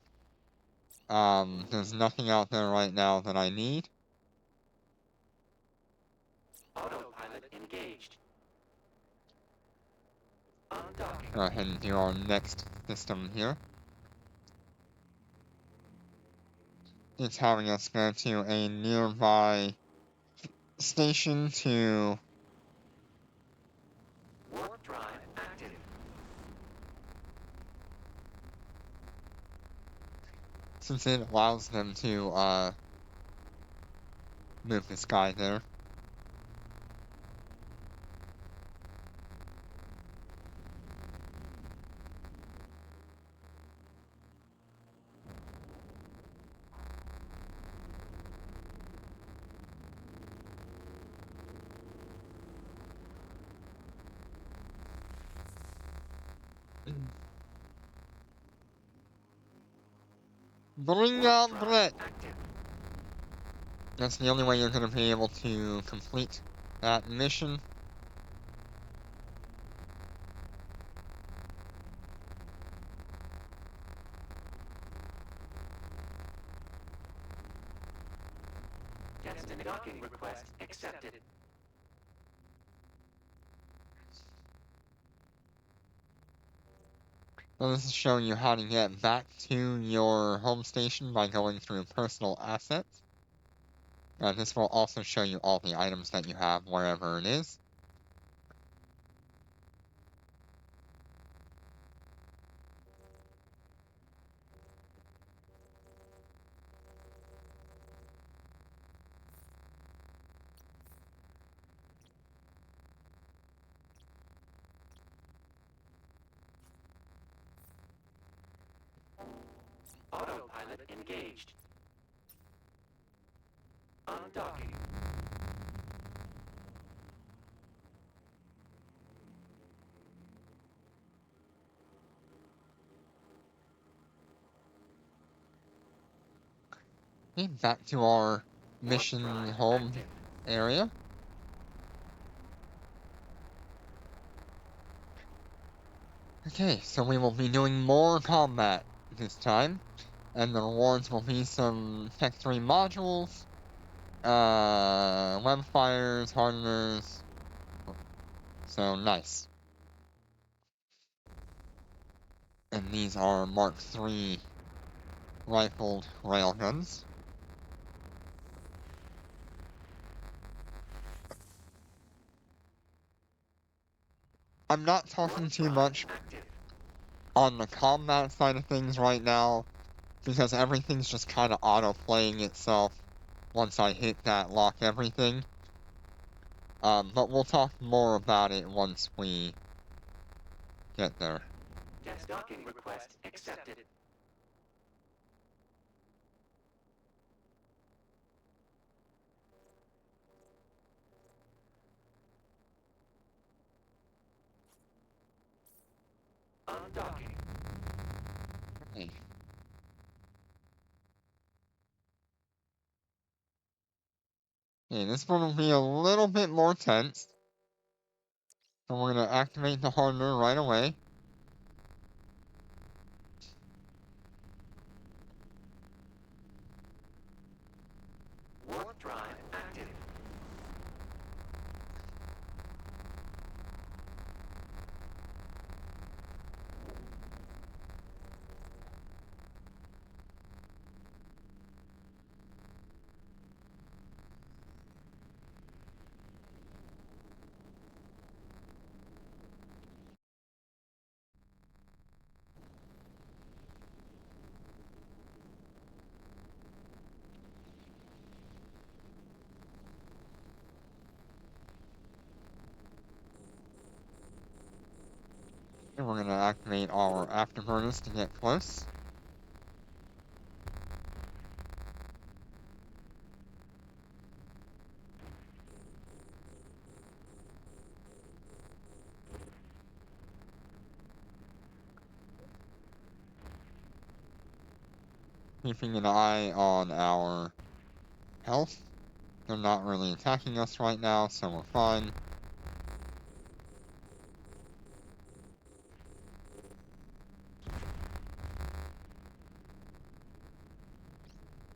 There's nothing out there right now that I need. Autopilot engaged. Undocking. Go ahead and do our next system here. It's having us go to a nearby station to Warp drive active. since it allows them to move this guy there. Bring out Drive Brett! active. That's the only way you're gonna be able to complete that mission. Destiny docking request accepted. So this is showing you how to get back to your home station by going through personal assets. This will also show you all the items that you have wherever it is. Autopilot engaged. Undocking. Okay, back to our Warp mission drive home active. area. Okay, so we will be doing more combat this time, and the rewards will be some Tech 3 modules, webfires, hardeners, so nice. And these are Mark III rifled railguns. I'm not talking Warp too drive much active. on the combat side of things right now, because everything's just kind of auto-playing itself once I hit that lock everything. But we'll talk more about it once we get there. Desk docking request accepted. Undocking. Okay. Okay, this one will be a little bit more tense. So we're gonna activate the hardener right away. Warp drive active. And we're gonna activate our afterburners to get close. Keeping an eye on our health. They're not really attacking us right now, so we're fine.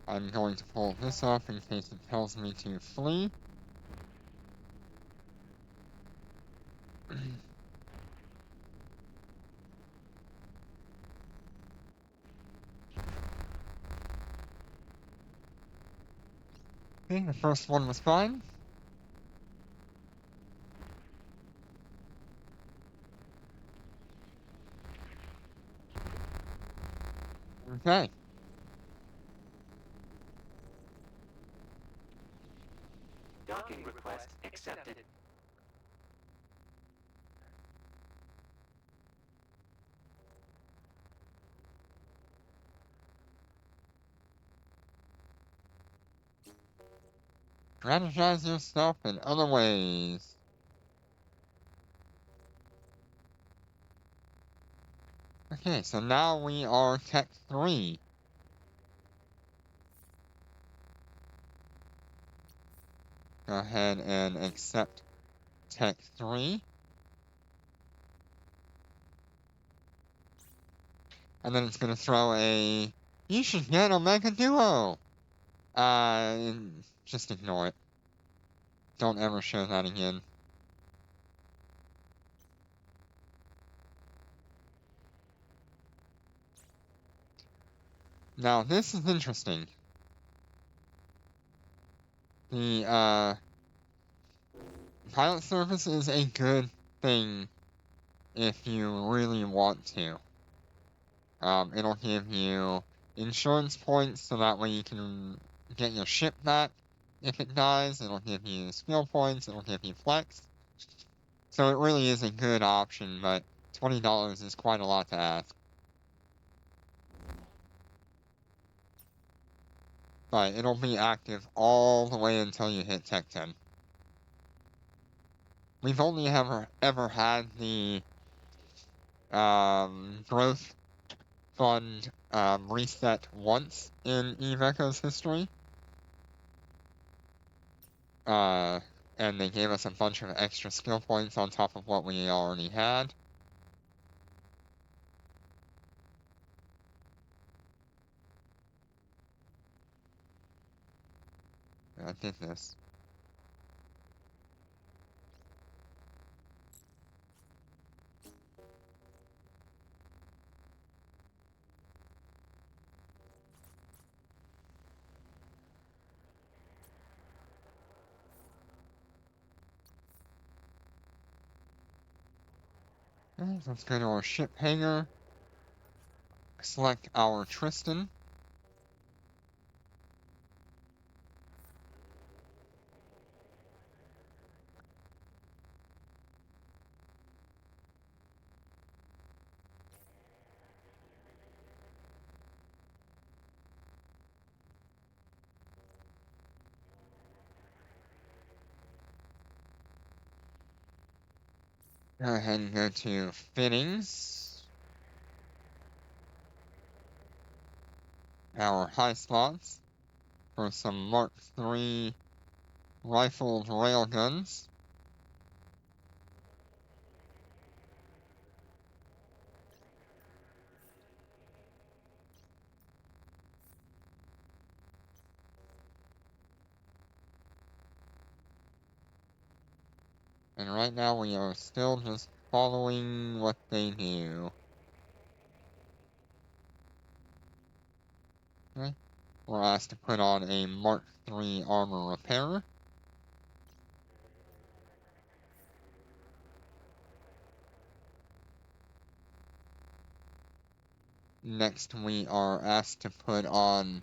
I'm going to pull this off in case it tells me to flee. Okay, the first one was fine. Okay. Docking request accepted. Strategize yourself in other ways. Okay, so now we are Tech 3. Go ahead and accept Tech 3. And then it's gonna throw a... You should get Omega Duo! Just ignore it. Don't ever show that again. Now, this is interesting. The, pilot service is a good thing if you really want to. It'll give you insurance points so that way you can get your ship back if it dies. It'll give you skill points, it'll give you flex. So it really is a good option, but $20 is quite a lot to ask. But it'll be active all the way until you hit Tech 10. We've only ever had the growth fund reset once in Eve Echo's history. And they gave us a bunch of extra skill points on top of what we already had. I did this. Okay, let's go to our ship hangar. Select our Tristan. Go ahead and go to fittings. Our high spots for some Mark III rifled railguns. And right now we are still just following what they do. Okay. We're asked to put on a Mark III armor repairer. Next we are asked to put on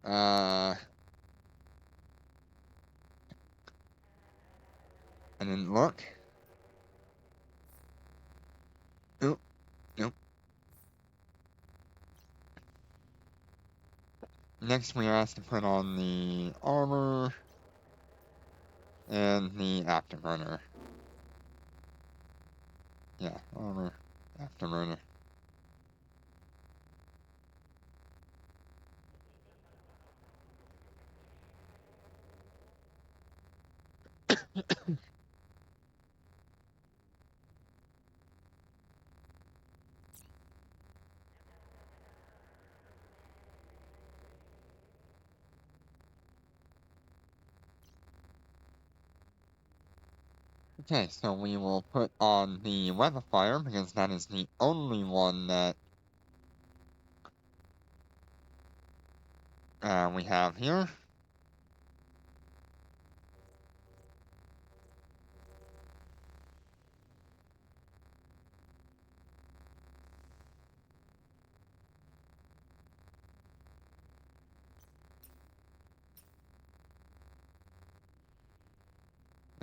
I didn't look. Oop, nope. Next we are asked to put on the armor and the afterburner. Yeah, armor, afterburner. Okay, so we will put on the weatherfire because that is the only one that we have here.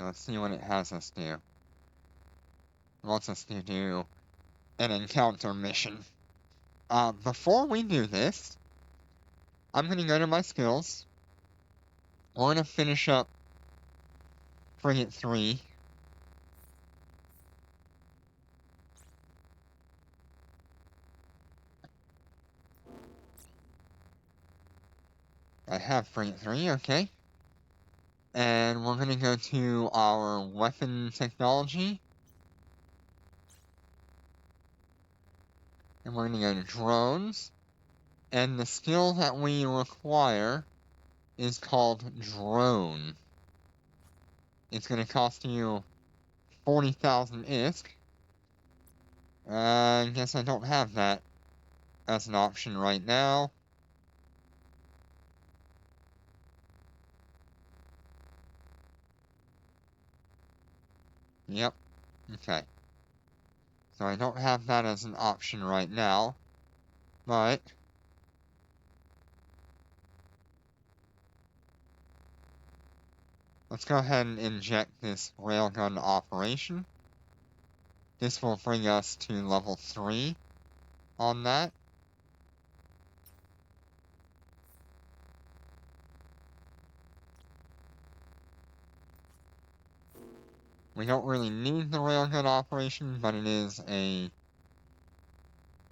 Let's see what it has us do. It wants us to do an encounter mission. Before we do this, I'm gonna go to my skills. We're gonna finish up Frigate 3. I have Frigate 3, okay. And we're gonna go to our weapon technology. And we're gonna go to drones. And the skill that we require is called drone. It's gonna cost you 40,000 ISK. I guess I don't have that as an option right now. Yep. Okay. So I don't have that as an option right now. But let's go ahead and inject this railgun operation. This will bring us to level 3 on that. We don't really need the railgun operation, but it is a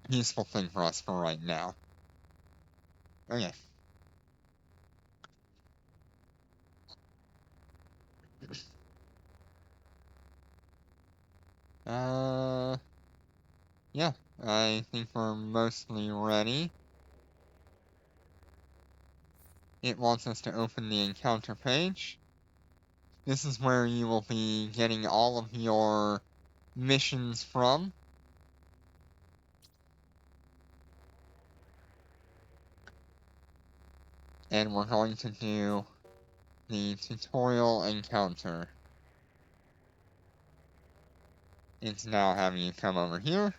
useful thing for us for right now. Okay. Yeah, I think we're mostly ready. It wants us to open the encounter page. This is where you will be getting all of your missions from. And we're going to do the tutorial encounter. It's now having you come over here.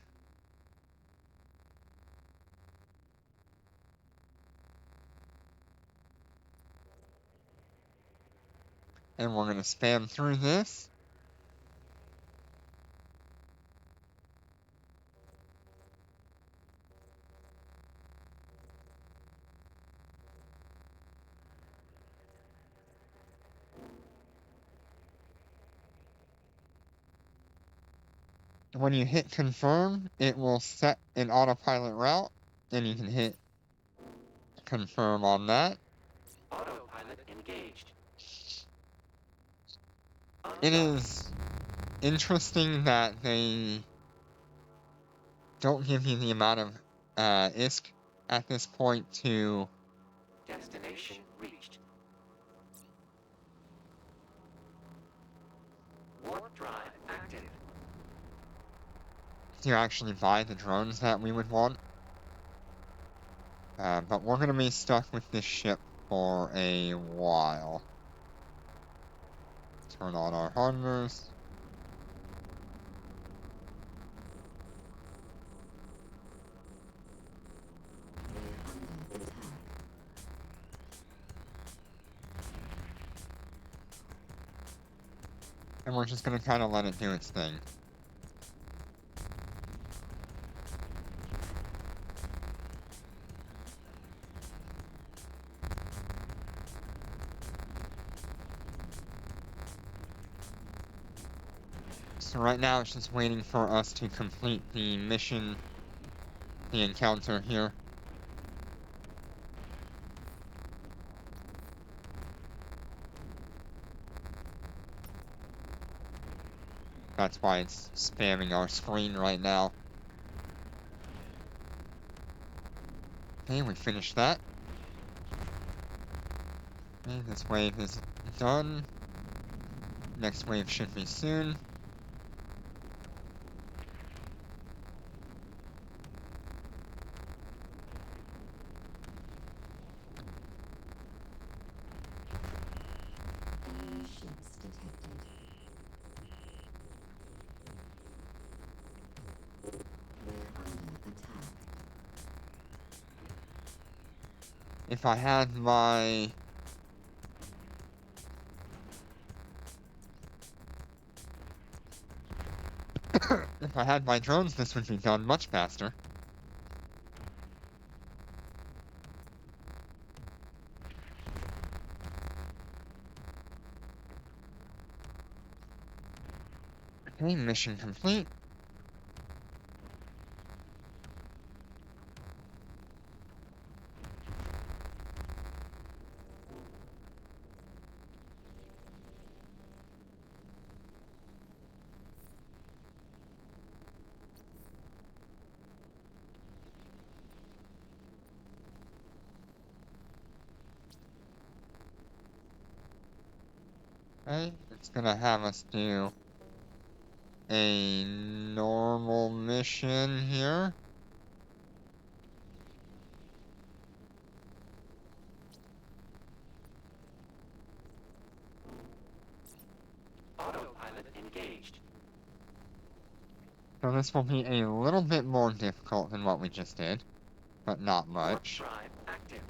And we're going to spam through this. When you hit confirm, it will set an autopilot route, and you can hit confirm on that. Autopilot Autopilot engaged. It Undock. is interesting that they don't give you the amount of ISK at this point to Destination reached. Warp drive active. actually buy the drones that we would want. But we're gonna be stuck with this ship for a while. Turn on our hunters. We're under attack. And we're just gonna kind of let it do its thing. So right now it's just waiting for us to complete the mission, the encounter here. That's why it's spamming our screen right now. Okay, we finished that. Okay, this wave is done. Next wave should be soon. Enemy ships detected. We're under attack. If I had my... if I had my drones, this would be done much faster. Okay, mission complete. Okay, it's gonna have us do a normal mission here. Autopilot engaged. So this will be a little bit more difficult than what we just did, but not Warp much. drive active.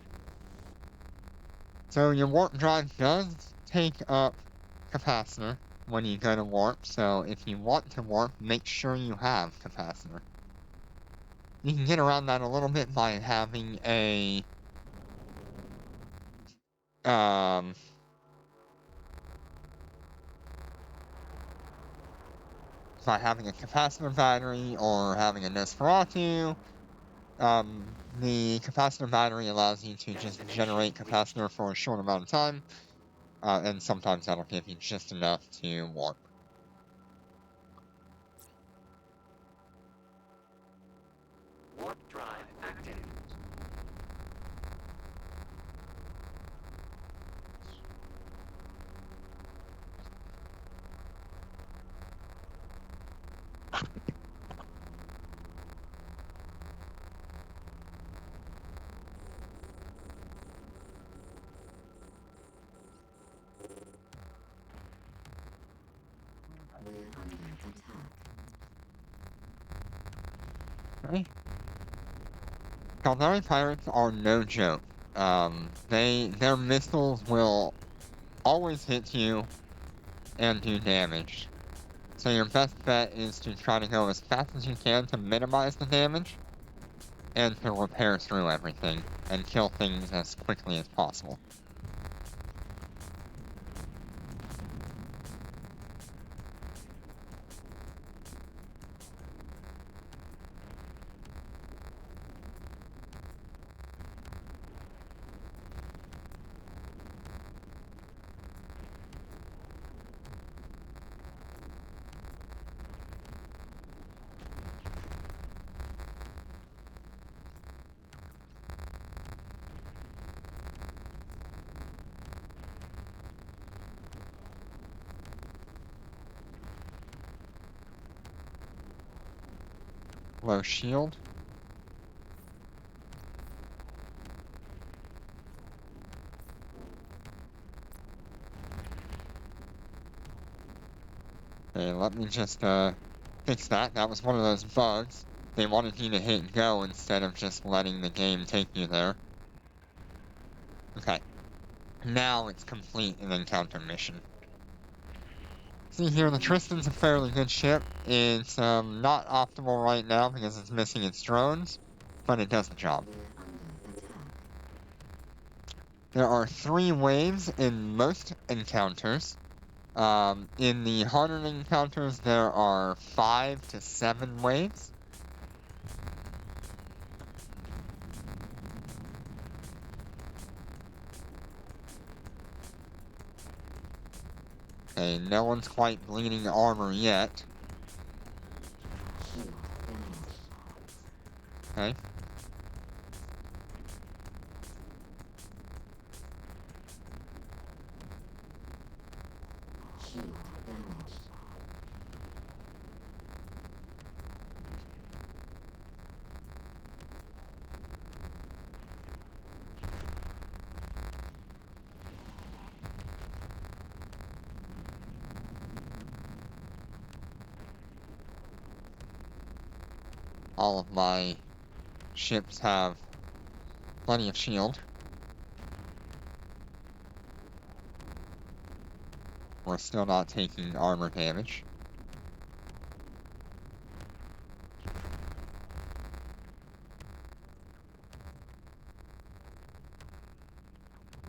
So your warp drive does take up capacitor when you go to warp, so if you want to warp, make sure you have capacitor. You can get around that a little bit by having a by having a capacitor battery or having a Nosferatu. The capacitor battery allows you to just generate capacitor for a short amount of time, and sometimes that'll give you just enough to warp. Warp drive active. We're under attack. Okay. Caldari pirates are no joke. Their missiles will always hit you and do damage. So your best bet is to try to go as fast as you can to minimize the damage, and to repair through everything, and kill things as quickly as possible. low shield. Okay, let me just fix that. That was one of those bugs. They wanted you to hit go instead of just letting the game take you there. Okay. Now it's complete an encounter mission. See here, the Tristan's a fairly good ship. It's not optimal right now because it's missing its drones, but it does the job. We're under attack. There are 3 waves in most encounters. In the harder encounters, there are 5 to 7 waves. Okay, no one's quite bleeding armor yet. Shield damaged. Okay. Shield damaged. All of my ships have plenty of shield. We're still not taking armor damage.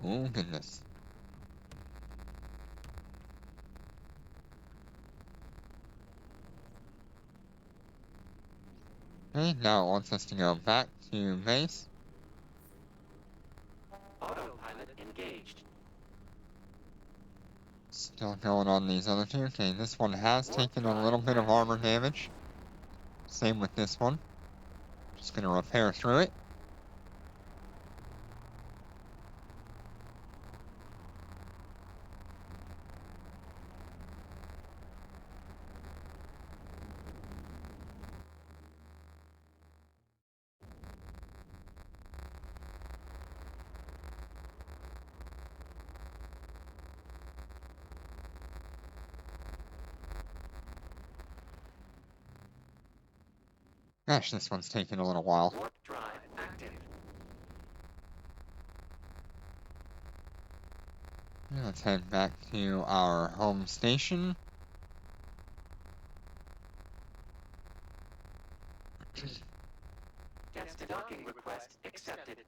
Oh goodness. Okay, now it wants us to go back to base. Autopilot engaged. Still going on these other 2. Okay, this one has taken a little bit of armor damage. Same with this one. Just gonna repair through it. Gosh, this one's taking a little while. Warp drive active. Yeah, let's head back to our home station. Gets to docking request accepted.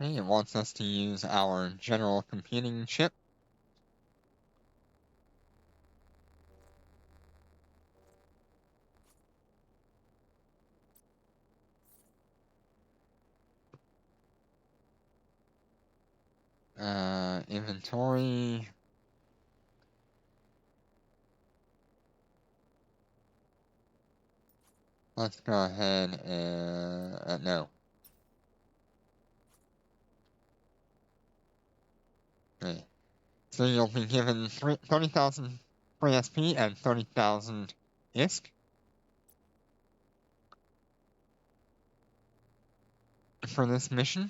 Okay, it wants us to use our general computing chip. Inventory. Let's go ahead and, no. Okay. So you'll be given 30,000 free SP and 30,000 ISK. For this mission.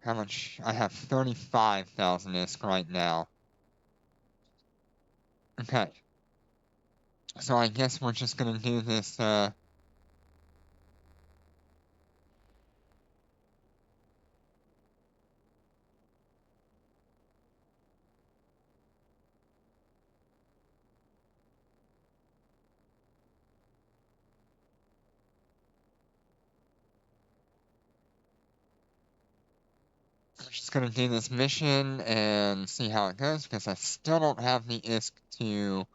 How much? I have 35,000 ISK right now. Okay. So I guess we're just gonna do this, we're just gonna do this mission and see how it goes, because I still don't have the ISK to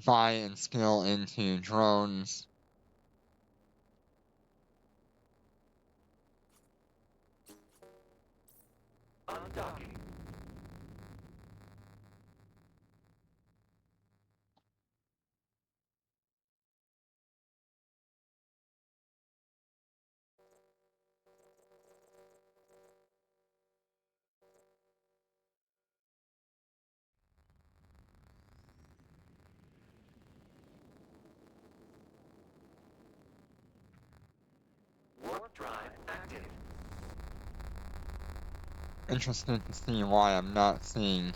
buy and skill into drones. Undocking. interested to see why I'm not seeing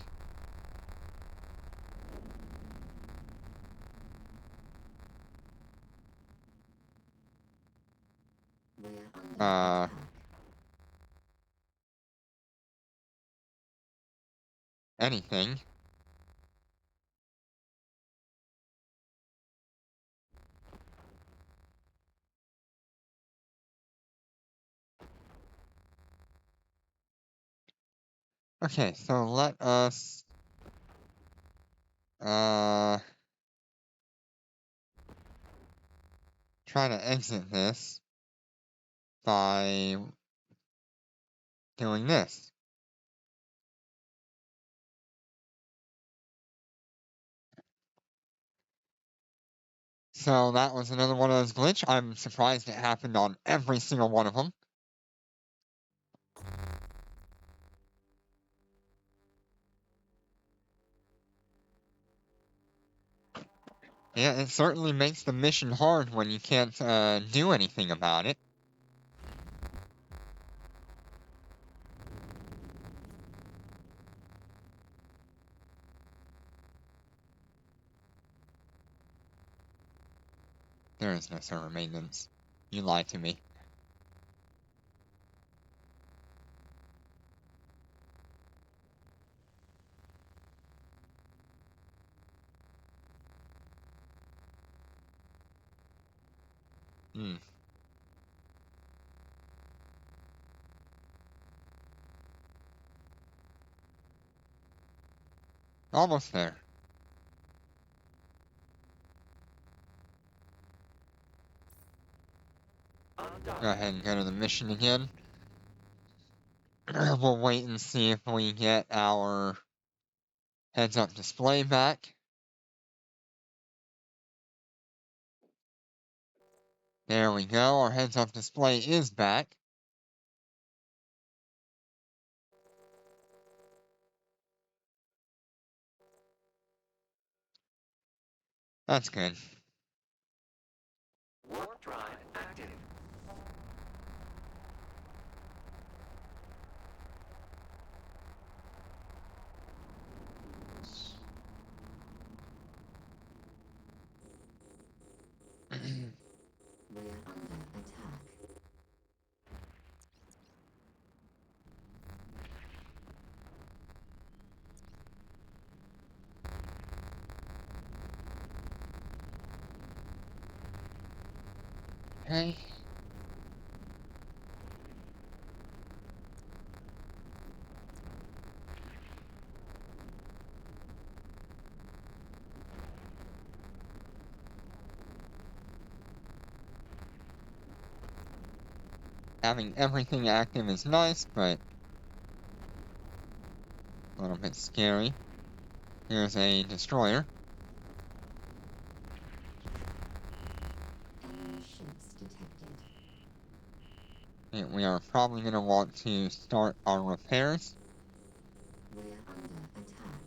We're under uh attack. anything. Okay, so let us uh try to exit this by doing this. So that was another one of those glitch. I'm surprised it happened on every single one of them. Yeah, it certainly makes the mission hard when you can't do anything about it. There is no server maintenance. You lied to me. Hmm. Almost there. Go ahead and go to the mission again. We'll wait and see if we get our heads-up display back. There we go, our heads-up display is back. That's good. Warp drive active. We're under attack. Okay. Having everything active is nice, but a little bit scary. Here's a destroyer. Enemy ships detected. And we are probably going to want to start our repairs. We're under attack.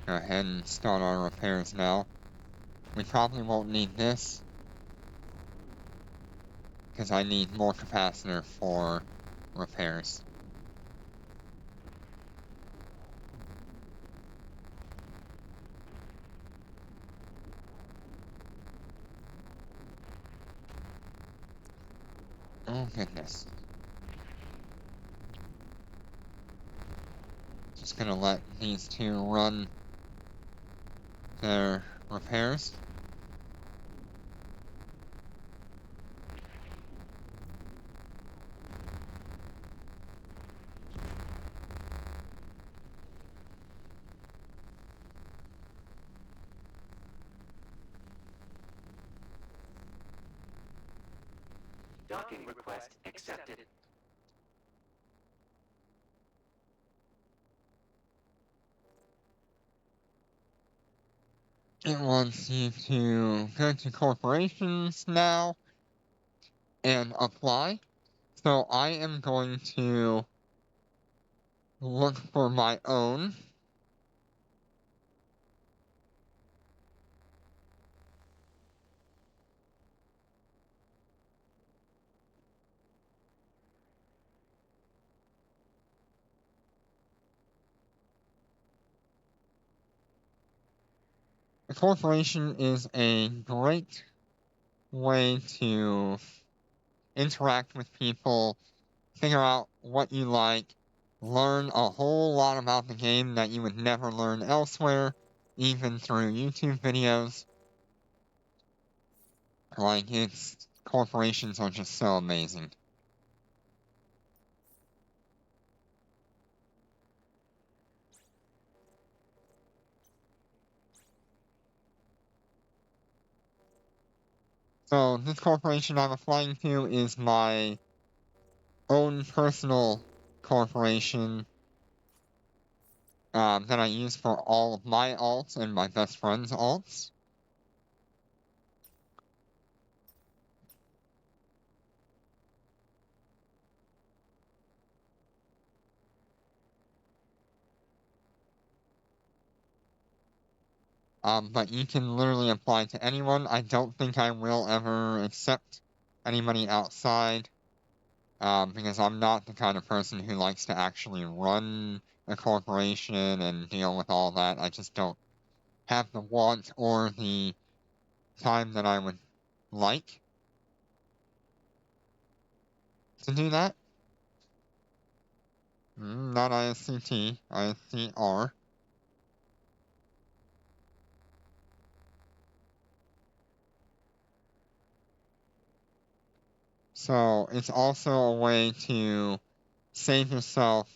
Go ahead and start our repairs now. We probably won't need this, because I need more capacitor for repairs. Oh goodness. Just gonna let these two run their repairs. Docking request accepted. It wants you to go to corporations now and apply. So I am going to look for my own. a corporation is a great way to interact with people, figure out what you like, learn a whole lot about the game that you would never learn elsewhere, even through YouTube videos. Like, corporations are just so amazing. So, this corporation I'm applying to is my own personal corporation that I use for all of my alts and my best friend's alts. But you can literally apply to anyone. I don't think I will ever accept anybody outside, because I'm not the kind of person who likes to actually run a corporation and deal with all that. I just don't have the want or the time that I would like to do that. Not ISCT, ISCR. So it's also a way to save yourself